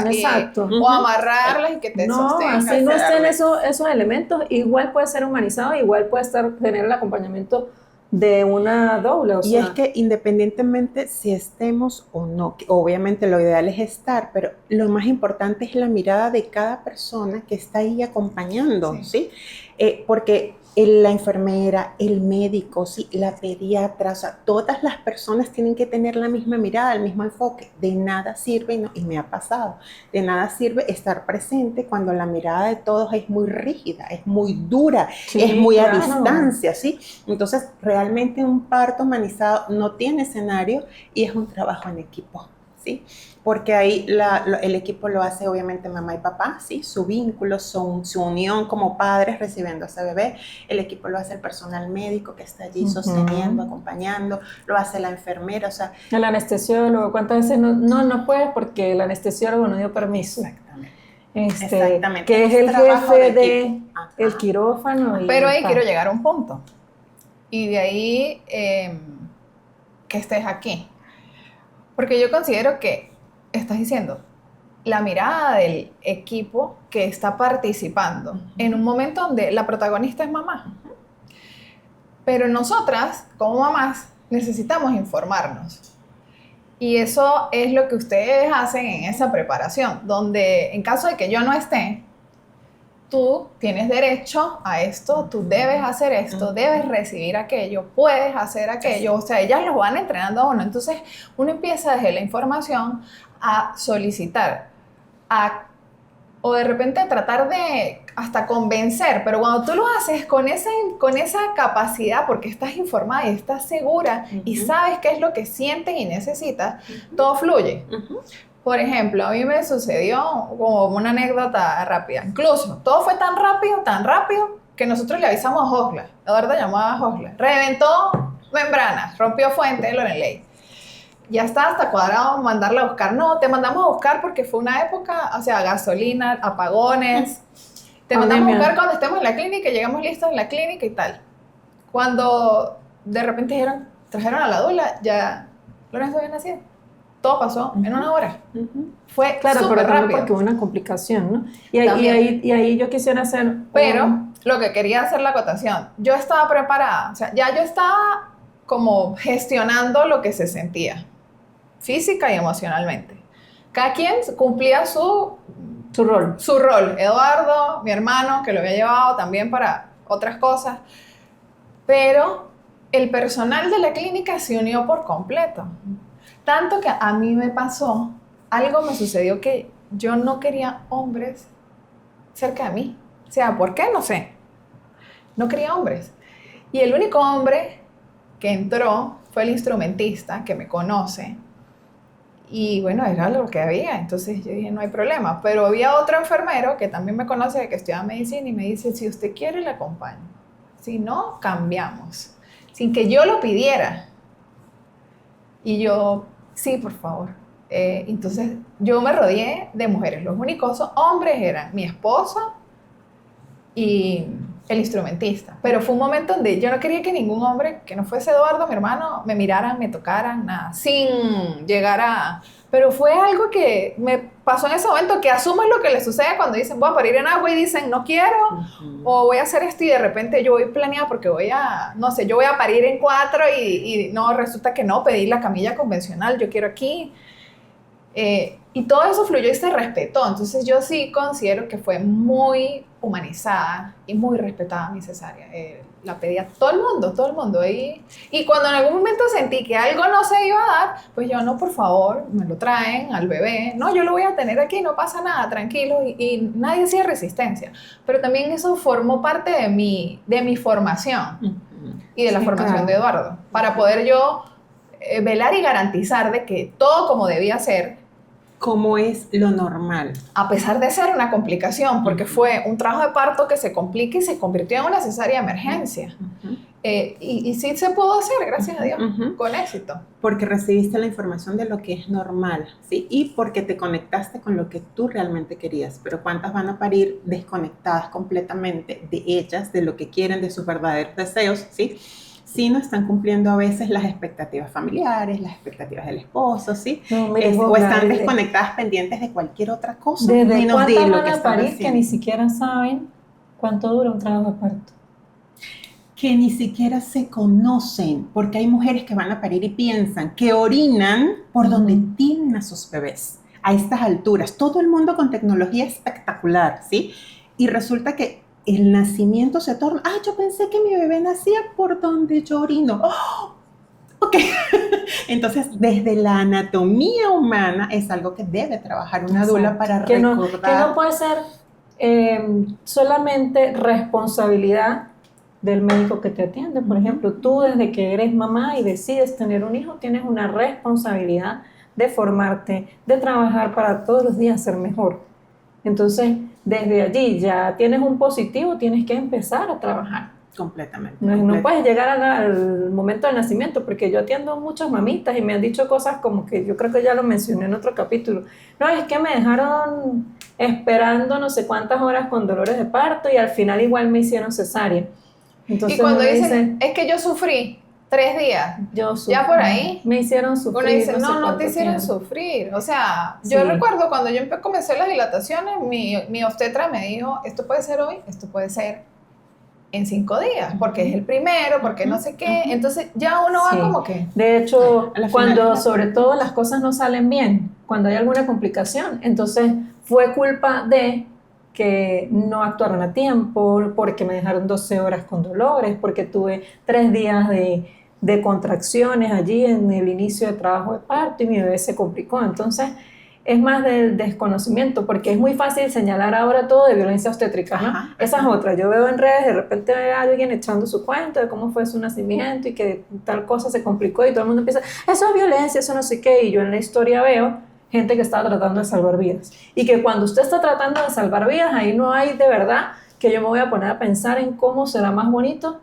Exacto. o amarrarlas y que te No, sostengan. así no estén esos elementos, igual puede ser humanizado, igual puede tener el acompañamiento de una doula. O Y sea, es que independientemente si estemos o no, que obviamente lo ideal es estar, pero lo más importante es la mirada de cada persona que está ahí acompañando, ¿sí? Porque la enfermera, el médico, ¿sí? La pediatra, o sea, todas las personas tienen que tener la misma mirada, el mismo enfoque. De nada sirve, y me ha pasado, de nada sirve estar presente cuando la mirada de todos es muy rígida, es muy dura, Sí, es muy claro. a distancia, ¿sí? Entonces, realmente un parto humanizado no tiene escenario y es un trabajo en equipo, ¿sí? Porque ahí el equipo lo hace obviamente mamá y papá, ¿sí? Su vínculo, su unión como padres recibiendo a ese bebé. El equipo lo hace el personal médico que está allí sosteniendo, acompañando, lo hace la enfermera, o sea... El anestesiólogo, ¿cuántas veces no puedes porque el anestesiólogo no dio permiso? Exactamente. Exactamente. Que es el trabajo jefe de el quirófano. Pero ahí quiero llegar a un punto. Y de ahí que estés aquí. Porque yo considero que estás diciendo la mirada del equipo que está participando en un momento donde la protagonista es mamá. Pero nosotras, como mamás, necesitamos informarnos. Y eso es lo que ustedes hacen en esa preparación, donde en caso de que yo no esté, tú tienes derecho a esto, tú debes hacer esto, debes recibir aquello, puedes hacer aquello, o sea, ellas los van entrenando a uno. Entonces, uno empieza desde la información a solicitar, o de repente a tratar de hasta convencer, pero cuando tú lo haces con esa capacidad, porque estás informada y estás segura y sabes qué es lo que sientes y necesitas, todo fluye. Por ejemplo, a mí me sucedió como una anécdota rápida. Incluso, todo fue tan rápido, que nosotros le avisamos a Josla. Eduardo llamaba a Josla. Reventó membranas, rompió fuente, Lorelei. Ya está hasta cuadrado mandarla a buscar. No, te mandamos a buscar porque fue una época, o sea, gasolina, apagones. Te mandamos a buscar cuando estemos en la clínica, llegamos listos en la clínica y tal. Cuando de repente trajeron a la dula, ya Lorenzo había nacido. Todo pasó en una hora. Fue claro, súper pero rápido. Porque hubo una complicación, ¿no? Y ahí yo quisiera hacer... Pero lo que quería hacer la acotación, yo estaba preparada, o sea, ya yo estaba como gestionando lo que se sentía, física y emocionalmente. Cada quien cumplía su rol. Eduardo, mi hermano, que lo había llevado también para otras cosas. Pero el personal de la clínica se unió por completo. Tanto que a mí me pasó, algo me sucedió que yo no quería hombres cerca de mí. O sea, ¿por qué? No sé. No quería hombres. Y el único hombre que entró fue el instrumentista que me conoce. Y bueno, era lo que había. Entonces yo dije, no hay problema. Pero había otro enfermero que también me conoce, que estudia medicina, y me dice, si usted quiere, le acompaño. Si no, cambiamos. Sin que yo lo pidiera. Y yo, sí, por favor. Entonces yo me rodeé de mujeres. Los únicos hombres eran mi esposo y el instrumentista. Pero fue un momento donde yo no quería que ningún hombre, que no fuese Eduardo, mi hermano, me miraran, me tocaran, nada, sin llegar a... Pero fue algo que me pasó en ese momento, que asumo lo que les sucede cuando dicen, voy a parir en agua y dicen, no quiero, o voy a hacer esto y de repente yo voy planeada porque voy a, no sé, yo voy a parir en 4 y no, resulta que no, pedí la camilla convencional, yo quiero aquí. Y todo eso fluyó y se respetó. Entonces yo sí considero que fue muy humanizada y muy respetada mi cesárea. La pedía todo el mundo. Y cuando en algún momento sentí que algo no se iba a dar, pues yo, no, por favor, me lo traen al bebé. No, yo lo voy a tener aquí, no pasa nada, tranquilo. Y nadie hacía resistencia. Pero también eso formó parte de mi formación y de la formación de Eduardo. Para poder yo velar y garantizar de que todo como debía ser, como es lo normal. A pesar de ser una complicación, porque fue un trabajo de parto que se complica y se convirtió en una cesárea de emergencia. Y sí se pudo hacer, gracias a Dios, con éxito. Porque recibiste la información de lo que es normal, ¿sí? Y porque te conectaste con lo que tú realmente querías. Pero ¿cuántas van a parir desconectadas completamente de ellas, de lo que quieren, de sus verdaderos deseos, ¿sí? Sí, no están cumpliendo a veces las expectativas familiares, las expectativas del esposo, ¿sí? No, o están desconectadas, pendientes de cualquier otra cosa. ¿Desde cuántas van a parir que ni siquiera saben cuánto dura un trabajo de parto? Que ni siquiera se conocen, porque hay mujeres que van a parir y piensan que orinan por donde tienen a sus bebés, a estas alturas. Todo el mundo con tecnología espectacular, ¿sí? Y resulta que el nacimiento se torna, yo pensé que mi bebé nacía por donde yo orino. ¡Oh! Ok. Entonces, desde la anatomía humana es algo que debe trabajar una dula para que recordar. que no puede ser solamente responsabilidad del médico que te atiende. Por ejemplo, tú desde que eres mamá y decides tener un hijo, tienes una responsabilidad de formarte, de trabajar para todos los días ser mejor. Entonces, desde allí ya tienes un positivo, tienes que empezar a trabajar. Completamente. No puedes llegar al momento del nacimiento, porque yo atiendo muchas mamitas y me han dicho cosas como que yo creo que ya lo mencioné en otro capítulo. No, es que me dejaron esperando no sé cuántas horas con dolores de parto y al final igual me hicieron cesárea. Entonces y cuando uno dicen, es que yo sufrí 3 días, yo ya por ahí, me hicieron sufrir. uno dice, sé no te cuánto hicieron tiempo. sufrir. O sea, yo Sí. recuerdo cuando yo comencé las dilataciones, mi obstetra me dijo, esto puede ser hoy, esto puede ser en 5 días, porque es el primero, porque no sé qué. Entonces ya uno va Sí. como que... De hecho, A la cuando final- sobre todo las cosas no salen bien, cuando hay alguna complicación, entonces fue culpa de que no actuaron a tiempo, porque me dejaron 12 horas con dolores, porque tuve 3 días de contracciones allí en el inicio de trabajo de parto y mi bebé se complicó. Entonces, es más del desconocimiento, porque es muy fácil señalar ahora todo de violencia obstétrica, ¿no? Ajá, Esa es ajá. otra. Yo veo en redes, de repente veo a alguien echando su cuento de cómo fue su nacimiento y que tal cosa se complicó y todo el mundo empieza, eso es violencia, eso no sé qué, y yo en la historia veo gente que está tratando de salvar vidas. Y que cuando usted está tratando de salvar vidas, ahí no hay de verdad que yo me voy a poner a pensar en cómo será más bonito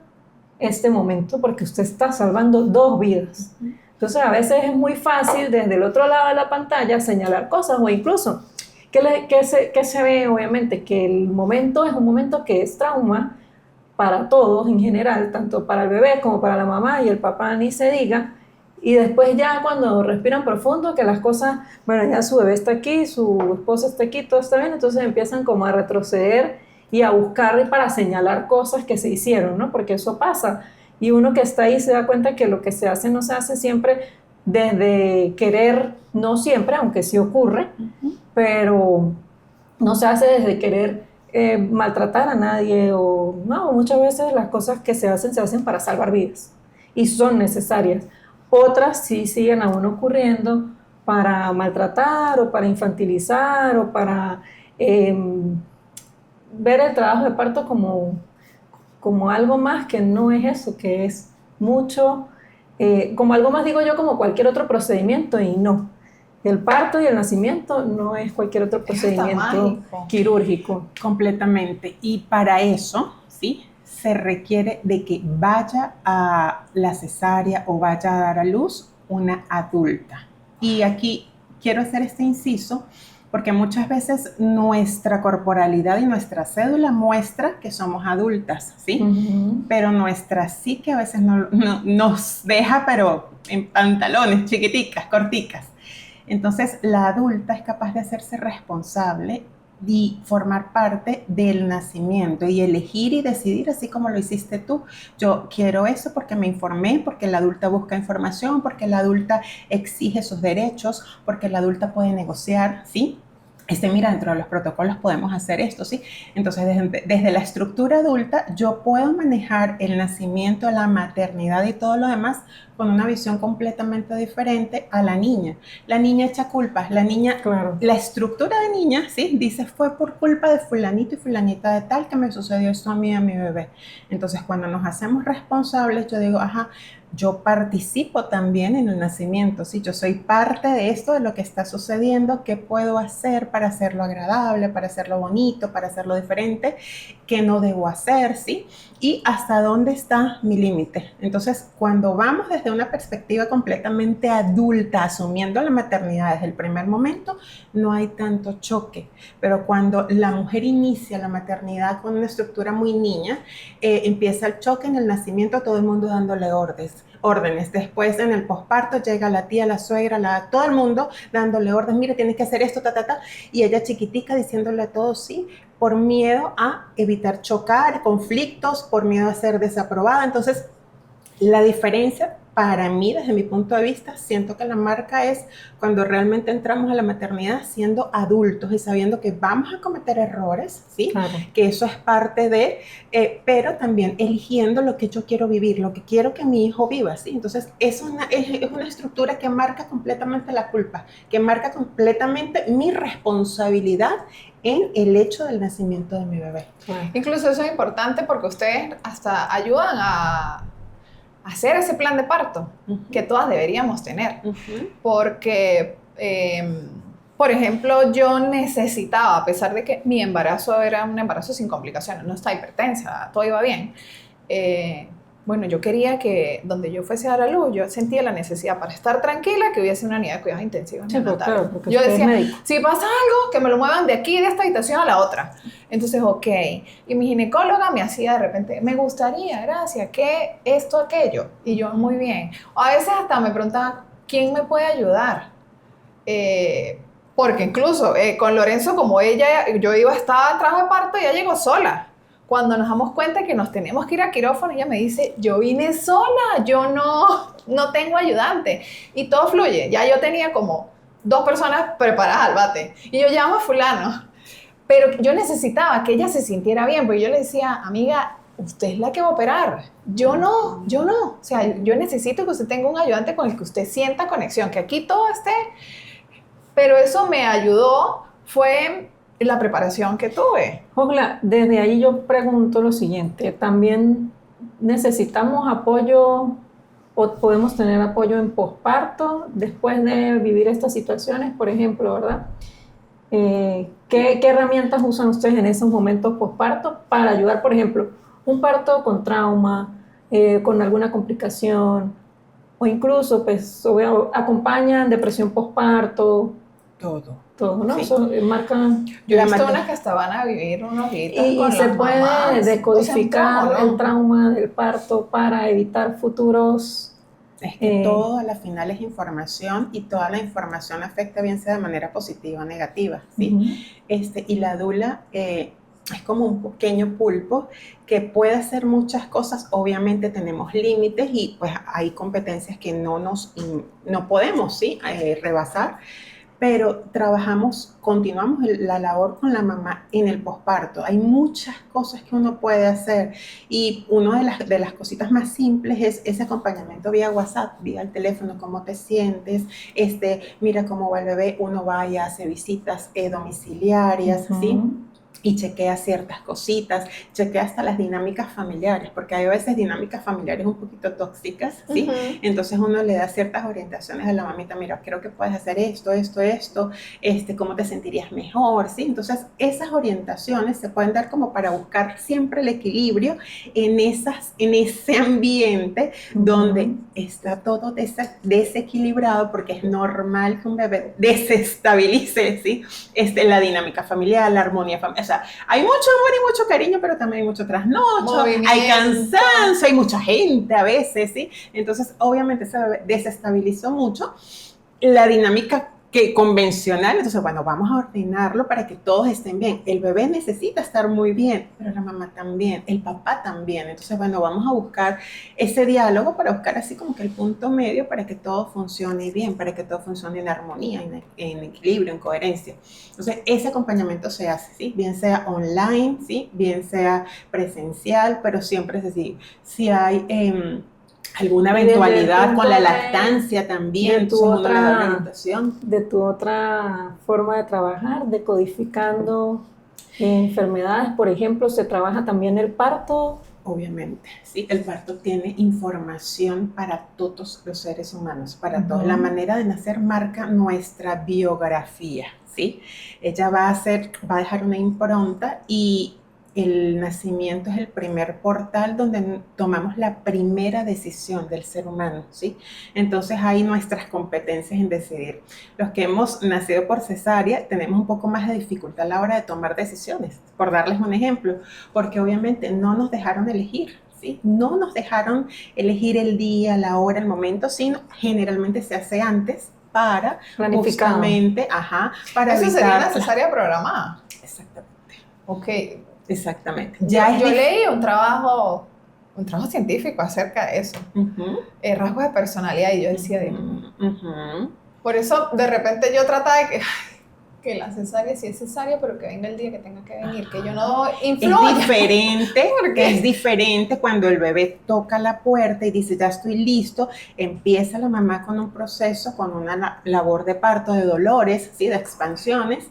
este momento, porque usted está salvando 2 vidas. Entonces a veces es muy fácil desde el otro lado de la pantalla señalar cosas o incluso que se ve obviamente que el momento es un momento que es trauma para todos en general, tanto para el bebé como para la mamá y el papá ni se diga, y después ya cuando respiran profundo que las cosas, bueno, ya su bebé está aquí, su esposa está aquí, todo está bien, entonces empiezan como a retroceder y a buscar para señalar cosas que se hicieron, ¿no? Porque eso pasa. Y uno que está ahí se da cuenta que lo que se hace no se hace siempre desde querer, no siempre, aunque sí ocurre, pero no se hace desde querer maltratar a nadie o no, muchas veces las cosas que se hacen para salvar vidas y son necesarias. Otras sí siguen aún ocurriendo para maltratar o para infantilizar o para ver el trabajo de parto como algo más que no es eso, que es mucho, como algo más digo yo, como cualquier otro procedimiento y no. El parto y el nacimiento no es cualquier otro procedimiento mágico. quirúrgico. Completamente. Y para eso, ¿sí? Se requiere de que vaya a la cesárea o vaya a dar a luz una adulta. Y aquí quiero hacer este inciso porque muchas veces nuestra corporalidad y nuestra cédula muestra que somos adultas, ¿sí? Pero nuestra psique a veces no nos deja, pero en pantalones chiquiticas, corticas. Entonces, la adulta es capaz de hacerse responsable y formar parte del nacimiento y elegir y decidir así como lo hiciste tú. Yo quiero eso porque me informé, porque la adulta busca información, porque la adulta exige sus derechos, porque la adulta puede negociar, ¿sí? Mira, dentro de los protocolos podemos hacer esto, ¿sí? Entonces, desde la estructura adulta, yo puedo manejar el nacimiento, la maternidad y todo lo demás con una visión completamente diferente a la niña. La niña echa culpas, la niña, Claro. La estructura de niña, ¿sí? Dice, fue por culpa de fulanito y fulanita de tal que me sucedió esto a mí y a mi bebé. Entonces, cuando nos hacemos responsables, yo digo, ajá, yo participo también en el nacimiento, ¿sí? Yo soy parte de esto, de lo que está sucediendo, ¿qué puedo hacer para hacerlo agradable, para hacerlo bonito, para hacerlo diferente? ¿Qué no debo hacer, sí? Y hasta dónde está mi límite. Entonces, cuando vamos desde una perspectiva completamente adulta, asumiendo la maternidad desde el primer momento, no hay tanto choque. Pero cuando la mujer inicia la maternidad con una estructura muy niña, empieza el choque en el nacimiento, todo el mundo dándole órdenes. Después en el posparto llega la tía, la suegra, todo el mundo dándole órdenes, mire, tienes que hacer esto, y ella chiquitica diciéndole a todos sí, por miedo a evitar chocar, conflictos, por miedo a ser desaprobada. Entonces, la diferencia para mí, desde mi punto de vista, siento que la marca es cuando realmente entramos a la maternidad siendo adultos y sabiendo que vamos a cometer errores, ¿sí? Claro. Que eso es parte de, pero también eligiendo lo que yo quiero vivir, lo que quiero que mi hijo viva, ¿sí? Entonces, es una estructura que marca completamente la culpa, que marca completamente mi responsabilidad en el hecho del nacimiento de mi bebé. Claro. Incluso eso es importante porque ustedes hasta ayudan a hacer ese plan de parto que todas deberíamos tener. Porque, por ejemplo, yo necesitaba, a pesar de que mi embarazo era un embarazo sin complicaciones, no estaba hipertensa, todo iba bien, bueno, yo quería que donde yo fuese a dar a luz, yo sentía la necesidad para estar tranquila que hubiese una unidad de cuidados intensivos neonatales. Claro, porque Yo usted es decía, médico. si pasa algo, que me lo muevan de aquí, de esta habitación a la otra. Entonces, ok. Y mi ginecóloga me hacía de repente, me gustaría, gracias, que esto, aquello. Y yo, muy bien. A veces hasta me preguntaba, ¿quién me puede ayudar? Porque incluso con Lorenzo, como yo iba a estar en trabajo de parto, ella llegó sola. Cuando nos damos cuenta que nos tenemos que ir a quirófano, ella me dice, yo vine sola, yo no tengo ayudante. Y todo fluye. Ya yo tenía como 2 personas preparadas al bate. Y yo llamo a fulano. Pero yo necesitaba que ella se sintiera bien, porque yo le decía, amiga, usted es la que va a operar. Yo no. O sea, yo necesito que usted tenga un ayudante con el que usted sienta conexión, que aquí todo esté. Pero eso me ayudó, fue la preparación que tuve. Ogla, desde ahí yo pregunto lo siguiente, ¿también necesitamos apoyo o podemos tener apoyo en posparto después de vivir estas situaciones, por ejemplo, ¿verdad? ¿Qué herramientas usan ustedes en esos momentos posparto para ayudar, por ejemplo, un parto con trauma, con alguna complicación, o incluso pues, acompañan depresión posparto? Todo, ¿no? Sí. Eso marca... Yo he visto unas que hasta van a vivir unos días Y con se las puede mamás. decodificar O sea, el trauma del parto para evitar futuros... Es que todo a la final es información y toda la información afecta bien sea de manera positiva o negativa, ¿sí? Y la dula es como un pequeño pulpo que puede hacer muchas cosas. Obviamente tenemos límites y pues hay competencias que no podemos, ¿sí? Rebasar. Pero continuamos la labor con la mamá en el posparto. Hay muchas cosas que uno puede hacer y una de las cositas más simples es ese acompañamiento vía WhatsApp, vía el teléfono, cómo te sientes, mira cómo va el bebé, uno va y hace visitas domiciliarias, ¿sí? Y chequea ciertas cositas, chequea hasta las dinámicas familiares, porque hay a veces dinámicas familiares un poquito tóxicas, ¿sí? Entonces uno le da ciertas orientaciones a la mamita, mira, creo que puedes hacer esto, cómo te sentirías mejor, ¿sí? Entonces esas orientaciones se pueden dar como para buscar siempre el equilibrio en ese ambiente donde está todo desequilibrado, porque es normal que un bebé desestabilice, ¿sí? La dinámica familiar, la armonía familiar. O sea, hay mucho amor y mucho cariño, pero también hay mucho trasnocho, hay cansancio, hay mucha gente a veces, ¿sí? Entonces, obviamente, se desestabilizó mucho la dinámica convencional. Entonces, bueno, vamos a ordenarlo para que todos estén bien. El bebé necesita estar muy bien, pero la mamá también, el papá también. Entonces, bueno, vamos a buscar ese diálogo para buscar así como que el punto medio para que todo funcione bien, para que todo funcione en armonía, en equilibrio, en coherencia. Entonces, ese acompañamiento se hace, ¿sí? Bien sea online, ¿sí? Bien sea presencial, pero siempre es así. Si hay... alguna eventualidad con la lactancia también, de tu otra forma de trabajar, decodificando enfermedades, por ejemplo, ¿se trabaja también el parto? Obviamente, sí, el parto tiene información para todos los seres humanos, para todos. La manera de nacer marca nuestra biografía, ¿sí? Ella va a dejar una impronta y el nacimiento es el primer portal donde tomamos la primera decisión del ser humano, ¿sí? Entonces hay nuestras competencias en decidir. Los que hemos nacido por cesárea tenemos un poco más de dificultad a la hora de tomar decisiones, por darles un ejemplo, porque obviamente no nos dejaron elegir, ¿sí? No nos dejaron elegir el día, la hora, el momento, sino generalmente se hace antes para justamente, para eso evitar... sería una cesárea programada. Exactamente. Ok. Exactamente. Yo leí un trabajo un trabajo científico acerca de eso, Ujú. rasgos de personalidad, y yo decía, Dios mío. Ujú. Por eso de repente yo trataba de que la cesárea sí es cesárea, pero que venga el día que tenga que venir, que yo no influya. ¿Por qué? Es diferente cuando el bebé toca la puerta y dice, ya estoy listo, empieza la mamá con un proceso, con una labor de parto, de dolores, ¿sí? De expansiones,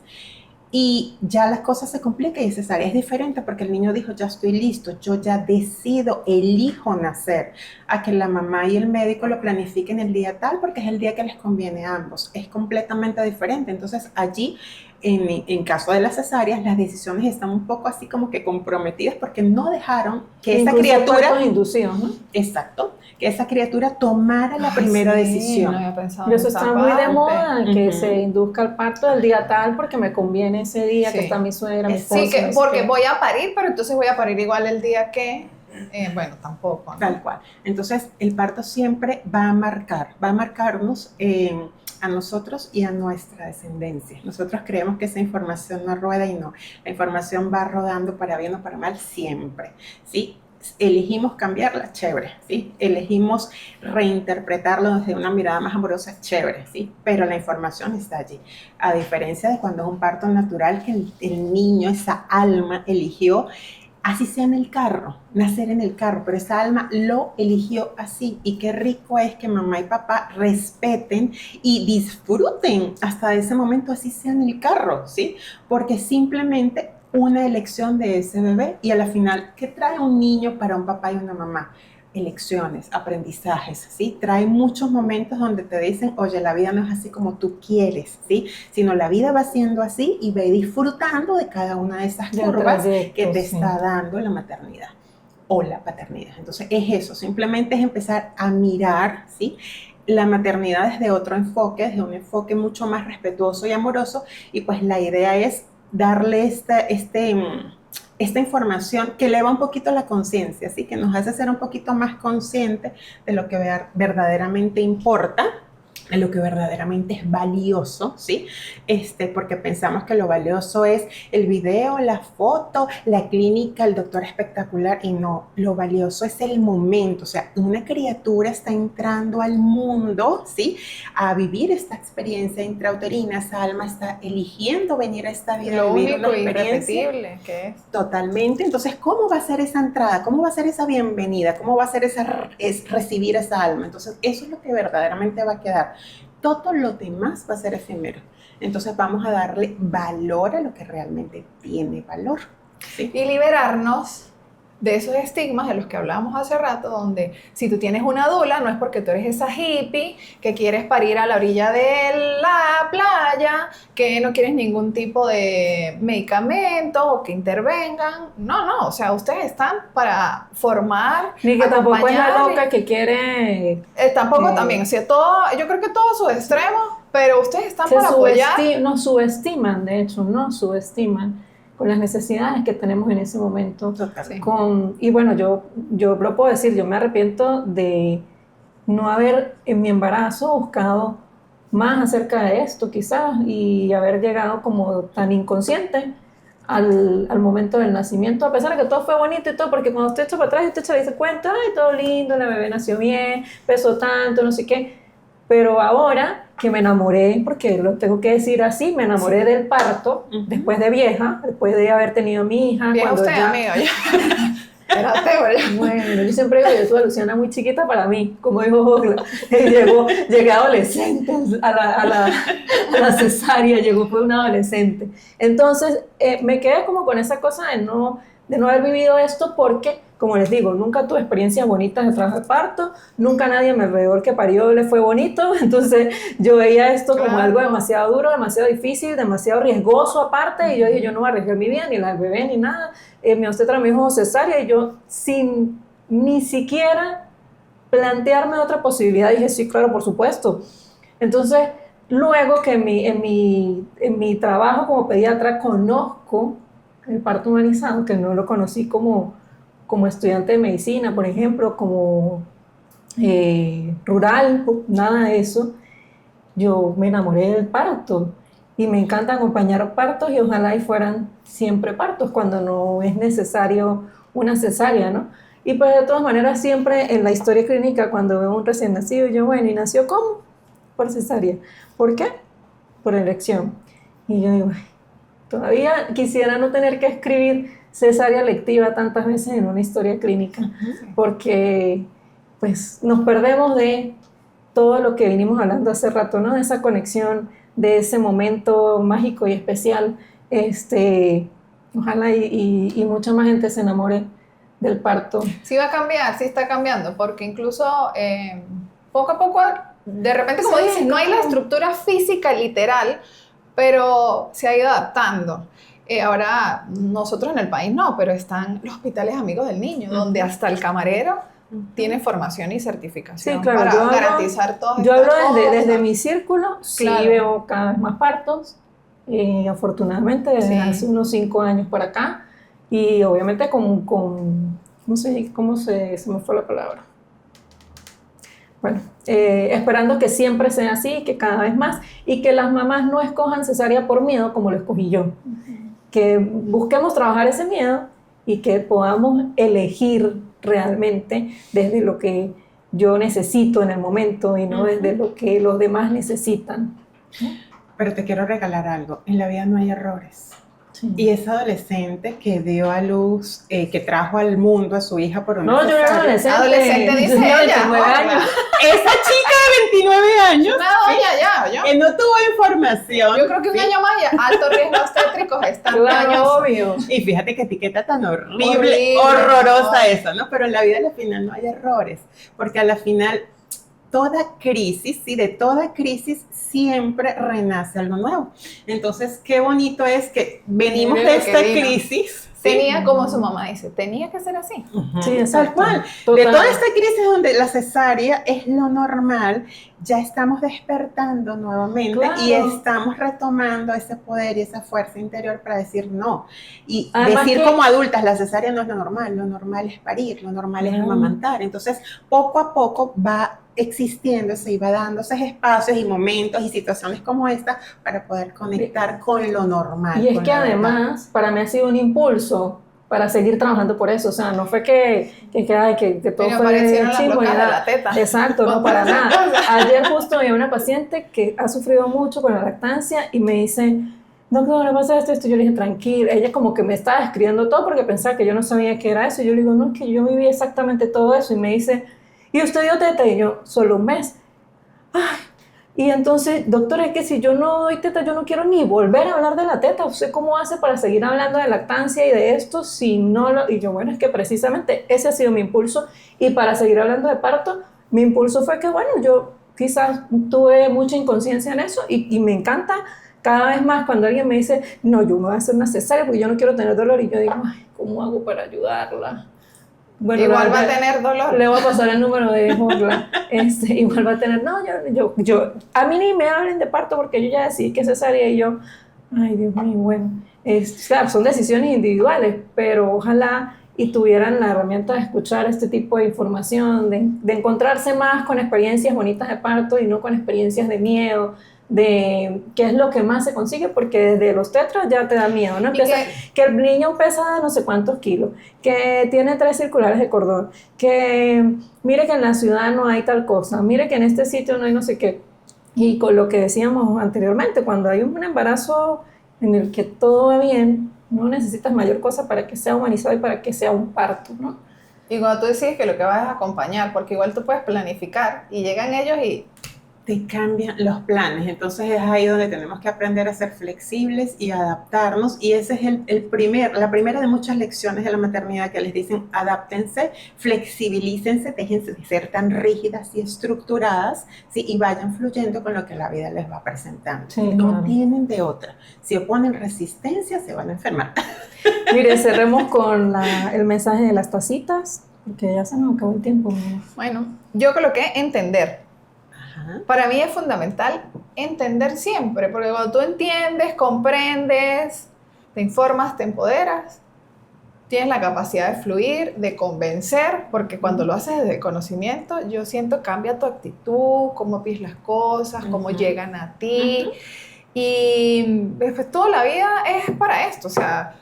y ya las cosas se complican y cesárea es diferente porque el niño dijo, ya estoy listo, yo ya decido, elijo nacer, a que la mamá y el médico lo planifiquen el día tal porque es el día que les conviene a ambos. Es completamente diferente. Entonces allí, en caso de las cesáreas, las decisiones están un poco así como que comprometidas porque no dejaron que esa Incluso criatura, partos inducidos, ¿no? exacto, que esa criatura tomara la primera Ay, sí, decisión. no había pensado Y en eso esa está muy de parte. moda, que Ujú. se induzca el parto del día tal porque me conviene ese día, que Sí. está mi suegra, mi esposo. Sí, no sé porque qué. voy a parir, pero entonces voy a parir igual el día que, bueno, tampoco, ¿no? Tal cual. Entonces, el parto siempre va a marcarnos a nosotros y a nuestra descendencia. Nosotros creemos que esa información no rueda y no. La información va rodando para bien o para mal siempre, ¿sí? Elegimos cambiarla, chévere, ¿sí? Elegimos reinterpretarlo desde una mirada más amorosa, chévere, ¿sí? Pero la información está allí. A diferencia de cuando es un parto natural, que el niño, esa alma, eligió, así sea en el carro, nacer en el carro, pero esa alma lo eligió así. Y qué rico es que mamá y papá respeten y disfruten hasta ese momento, así sea en el carro, ¿sí? Porque simplemente una elección de ese bebé y a la final, ¿qué trae un niño para un papá y una mamá? Elecciones, aprendizajes, ¿sí? Trae muchos momentos donde te dicen, oye, la vida no es así como tú quieres, ¿sí? Sino la vida va siendo así y ve disfrutando de cada una de esas Del curvas trayecto, que te sí. está dando la maternidad o la paternidad. Entonces es eso, simplemente es empezar a mirar, ¿sí? La maternidad desde otro enfoque, desde un enfoque mucho más respetuoso y amoroso, y pues la idea es darle esta información que eleva un poquito la conciencia, ¿sí? Que nos hace ser un poquito más conscientes de lo que verdaderamente importa, de lo que verdaderamente es valioso, ¿sí? Porque pensamos que lo valioso es el video, la foto, la clínica, el doctor espectacular, y no, lo valioso es el momento. O sea, una criatura está entrando al mundo, ¿sí? A vivir esta experiencia intrauterina, esa alma está eligiendo venir a esta vida, Lo vivir único una experiencia irrepetible que es. totalmente. Entonces, ¿cómo va a ser esa entrada? ¿Cómo va a ser esa bienvenida? ¿Cómo va a ser recibir esa alma? Entonces, eso es lo que verdaderamente va a quedar. Todo lo demás va a ser efímero. Entonces, vamos a darle valor a lo que realmente tiene valor, ¿sí? Y liberarnos de esos estigmas de los que hablábamos hace rato, donde si tú tienes una dula, no es porque tú eres esa hippie que quieres parir a la orilla de la playa, que no quieres ningún tipo de medicamento o que intervengan. No, no, o sea, ustedes están para formar, Ni que tampoco es la acompañar loca que quiere tampoco también, o sea, todo, yo creo que todos sus extremos, pero ustedes están para apoyar. nos subestiman, de hecho, nos subestiman con las necesidades que tenemos en ese momento. Totalmente. Y bueno, yo lo puedo decir, yo me arrepiento de no haber en mi embarazo buscado más acerca de esto quizás y haber llegado como tan inconsciente al momento del nacimiento, a pesar de que todo fue bonito y todo, porque cuando usted echa para atrás y usted se dice cuenta, ay, todo lindo, la bebé nació bien, pesó tanto, no sé qué, pero ahora que me enamoré, porque lo tengo que decir así, me enamoré del parto, después de vieja, después de haber tenido mi hija. Vieja cuando usted, ya, amigo, ya. Espérate, güey. bueno, yo siempre digo, yo tuve a Luciana muy chiquita para mí, como dijo Ogla. Llegué adolescente a la cesárea, fue una adolescente. Entonces, me quedé como con esa cosa de no haber vivido esto porque, como les digo, nunca tuve experiencias bonitas de trabajo de parto, nunca nadie a mi alrededor que parió le fue bonito, entonces yo veía esto como algo demasiado duro, demasiado difícil, demasiado riesgoso aparte, y yo dije, yo no voy a arriesgar mi vida, ni la del bebé, ni nada. Mi obstetra me dijo cesárea, y yo sin ni siquiera plantearme otra posibilidad dije, sí, claro, por supuesto. Entonces, luego que en mi trabajo como pediatra conozco el parto humanizado, que no lo conocí como estudiante de medicina, por ejemplo, como rural, nada de eso, yo me enamoré del parto y me encanta acompañar partos y ojalá y fueran siempre partos cuando no es necesario una cesárea, ¿no? Y pues de todas maneras siempre en la historia clínica cuando veo un recién nacido, yo, bueno, ¿y nació cómo? Por cesárea. ¿Por qué? Por elección. Y yo digo, ay, todavía quisiera no tener que escribir cesárea lectiva tantas veces en una historia clínica, porque pues nos perdemos de todo lo que vinimos hablando hace rato, ¿no? De esa conexión, de ese momento mágico y especial. Ojalá y mucha más gente se enamore del parto. Sí va a cambiar, sí está cambiando, porque incluso poco a poco, de repente, como dices, no hay la estructura física literal, pero se ha ido adaptando. Ahora, nosotros en el país no, pero están los hospitales amigos del niño, donde hasta el camarero tiene formación y certificación Sí, claro, para garantizar todo. Yo hablo desde mi círculo, sí Claro. veo cada vez más partos, afortunadamente desde Sí. hace unos 5 años para acá, y obviamente no sé cómo se me fue la palabra. Bueno, esperando que siempre sea así, que cada vez más, y que las mamás no escojan cesárea por miedo como lo escogí yo. Que busquemos trabajar ese miedo y que podamos elegir realmente desde lo que yo necesito en el momento y no desde lo que los demás necesitan. Pero te quiero regalar algo. En la vida no hay errores. Sí. Y esa adolescente que dio a luz, que trajo al mundo a su hija por una No, yo era cesárea. Adolescente, dice tenía ella. 29 años. Esa chica de 29 años Una doña ya, que no tuvo información. yo creo que un año más ya, altos riesgos obstétricos están Claro, años. obvio. Y fíjate qué etiqueta tan horrible, Horrible, horrorosa no. eso, ¿no? Pero en la vida al final no hay errores, porque a la final toda crisis, sí, de toda crisis siempre renace algo nuevo. Entonces, qué bonito es que venimos Mira de lo que esta vino. crisis. ¿sí? Tenía, como su mamá dice, tenía que ser así. Ujú, Sí, tal exacto. cual. Total. De toda esta crisis donde la cesárea es lo normal, ya estamos despertando nuevamente Claro. y estamos retomando ese poder y esa fuerza interior para decir no. Y Además decir que- como adultas, la cesárea no es lo normal es parir, lo normal es amamantar. Entonces, poco a poco va existiendo, se iba dando esos espacios y momentos y situaciones como esta para poder conectar con lo normal. Y es con que la verdad. además, para mí ha sido un impulso para seguir trabajando por eso. O sea, no fue que todo Pero fue aparecieron las chimbo ni locas de nada. la teta. Exacto, no para nada. Ayer justo vi una paciente que ha sufrido mucho con la lactancia y me dice, doctora, me pasa esto. Yo le dije, tranquila. Ella como que me estaba describiendo todo porque pensaba que yo no sabía qué era eso. Y yo le digo, no, es que yo viví exactamente todo eso. Y me dice, ¿y usted dio teta? Y yo, solo un mes. Ay, y entonces, doctora, es que si yo no doy teta, yo no quiero ni volver a hablar de la teta. ¿Usted cómo hace para seguir hablando de lactancia y de esto si no lo...? Y yo, bueno, es que precisamente ese ha sido mi impulso. Y para seguir hablando de parto, mi impulso fue que, bueno, yo quizás tuve mucha inconsciencia en eso y me encanta cada vez más cuando alguien me dice, no, yo me voy a hacer una cesárea porque yo no quiero tener dolor. Y yo digo, ay, ¿cómo hago para ayudarla? Bueno, Igual va a la- tener dolor. Le voy a pasar el número de Jorla. Igual va a tener, no, yo, a mí ni me hablen de parto porque yo ya decidí que es cesárea y yo, ay Dios mío, bueno, claro, son decisiones individuales, pero ojalá y tuvieran la herramienta de escuchar este tipo de información, de encontrarse más con experiencias bonitas de parto y no con experiencias de miedo, de qué es lo que más se consigue, porque desde los tetras ya te da miedo, ¿no? Y Que el niño pesa no sé cuántos kilos, que tiene 3 circulares de cordón, que mire que en la ciudad no hay tal cosa, mire que en este sitio no hay no sé qué. Y con lo que decíamos anteriormente, cuando hay un embarazo en el que todo va bien, no necesitas mayor cosa para que sea humanizado y para que sea un parto, ¿no? Y cuando tú decides que lo que vas es acompañar, porque igual tú puedes planificar y llegan ellos y te cambian los planes. Entonces es ahí donde tenemos que aprender a ser flexibles y adaptarnos. Y ese es la primera de muchas lecciones de la maternidad que les dicen, adáptense, flexibilícense, déjense de ser tan rígidas y estructuradas, ¿sí? Y vayan fluyendo con lo que la vida les va presentando. Sí, no claro. tienen de otra. Si oponen resistencia, se van a enfermar. Mire, cerremos con el mensaje de las tacitas, porque ya se nos acabó el tiempo. ¿No? bueno, yo coloqué entender. Ajá. Para mí es fundamental entender siempre, porque cuando tú entiendes, comprendes, te informas, te empoderas, tienes la capacidad de fluir, de convencer, porque cuando lo haces desde conocimiento, yo siento cambia tu actitud, cómo pides las cosas, cómo llegan a ti. Y después toda la vida es para esto, o sea,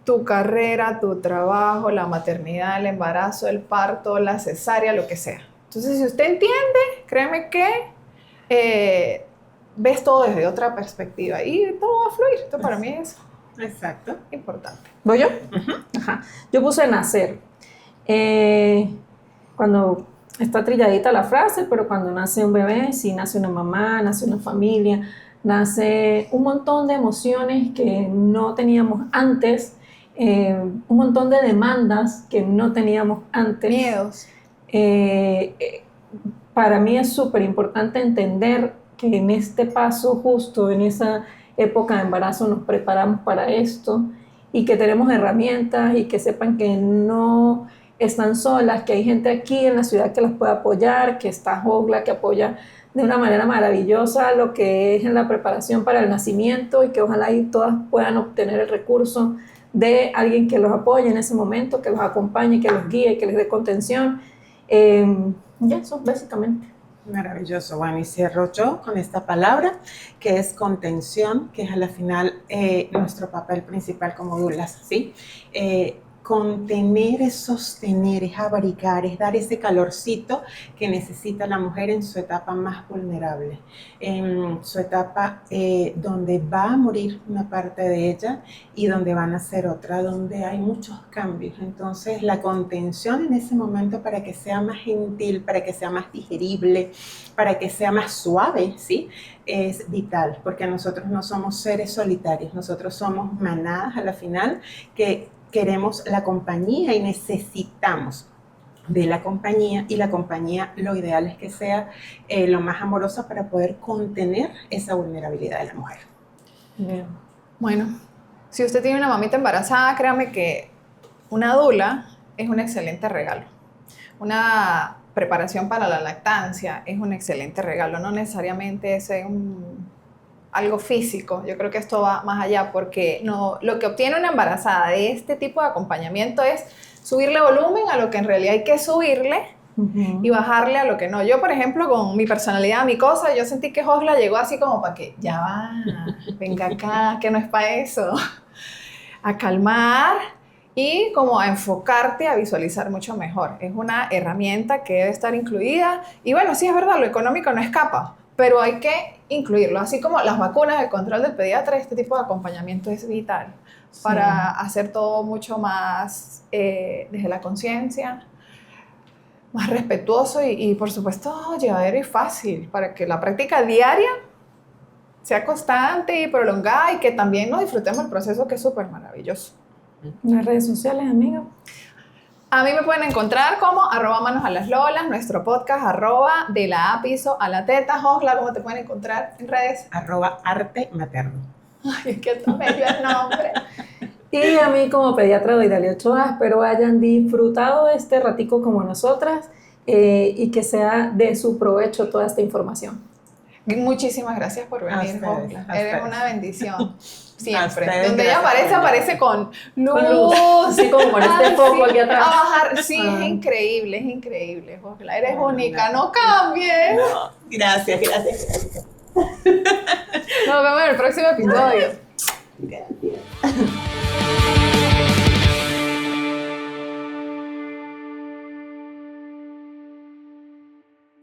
tu carrera, tu trabajo, la maternidad, el embarazo, el parto, la cesárea, lo que sea. Entonces, si usted entiende, créeme que ves todo desde otra perspectiva y todo va a fluir. Esto para mí es Exacto. importante. ¿Voy yo? Ajá. Yo puse nacer. Cuando está trilladita la frase, pero cuando nace un bebé, sí nace una mamá, nace una familia, nace un montón de emociones que no teníamos antes, un montón de demandas que no teníamos antes. Miedos. Para mí es súper importante entender que en este paso justo, en esa época de embarazo, nos preparamos para esto y que tenemos herramientas y que sepan que no están solas, que hay gente aquí en la ciudad que las puede apoyar, que está Jogla, que apoya de una manera maravillosa lo que es en la preparación para el nacimiento y que ojalá y todas puedan obtener el recurso de alguien que los apoye en ese momento, que los acompañe, que los guíe, que les dé contención. Ya, eso básicamente. Maravilloso. Bueno, y cierro yo con esta palabra, que es contención, que es a la final nuestro papel principal como dulas, ¿sí? Contener es sostener, es abrigar, es dar ese calorcito que necesita la mujer en su etapa más vulnerable, en su etapa donde va a morir una parte de ella y donde van a nacer otra, donde hay muchos cambios. Entonces la contención en ese momento para que sea más gentil, para que sea más digerible, para que sea más suave, ¿sí? Es vital, porque nosotros no somos seres solitarios, nosotros somos manadas a la final que queremos la compañía y necesitamos de la compañía, y la compañía lo ideal es que sea lo más amorosa para poder contener esa vulnerabilidad de la mujer. Bien. Bueno, si usted tiene una mamita embarazada, créame que una dula es un excelente regalo. Una preparación para la lactancia es un excelente regalo, no necesariamente es algo físico. Yo creo que esto va más allá porque lo que obtiene una embarazada de este tipo de acompañamiento es subirle volumen a lo que en realidad hay que subirle y bajarle a lo que no. Yo, por ejemplo, con mi personalidad, mi cosa, yo sentí que Josla llegó así como para que, ya va, venga acá, que no es para eso, a calmar y como a enfocarte a visualizar mucho mejor. Es una herramienta que debe estar incluida y bueno, sí es verdad, lo económico no escapa, pero hay que incluirlo, así como las vacunas, el control del pediatra, este tipo de acompañamiento es vital para hacer todo mucho más desde la conciencia, más respetuoso y por supuesto llevadero y fácil, para que la práctica diaria sea constante y prolongada y que también nos disfrutemos el proceso que es súper maravilloso. Las redes sociales, amiga. A mí me pueden encontrar como @manosalaslolas, nuestro podcast @de la A piso a la teta. Josla, ¿cómo te pueden encontrar en redes? @artematerno. Ay, es que tan bello el nombre. Y a mí como pediatra doy Dalia Ochoa, espero hayan disfrutado este ratico como nosotras y que sea de su provecho toda esta información. Muchísimas gracias por venir, Josla. Eres una bendición. Siempre. Ustedes, Donde ella aparece con luz. Con luz. Así como con este foco aquí atrás. A bajar. Sí, es increíble, Josla. Eres única, no cambies. No, gracias. Nos vemos en el próximo episodio.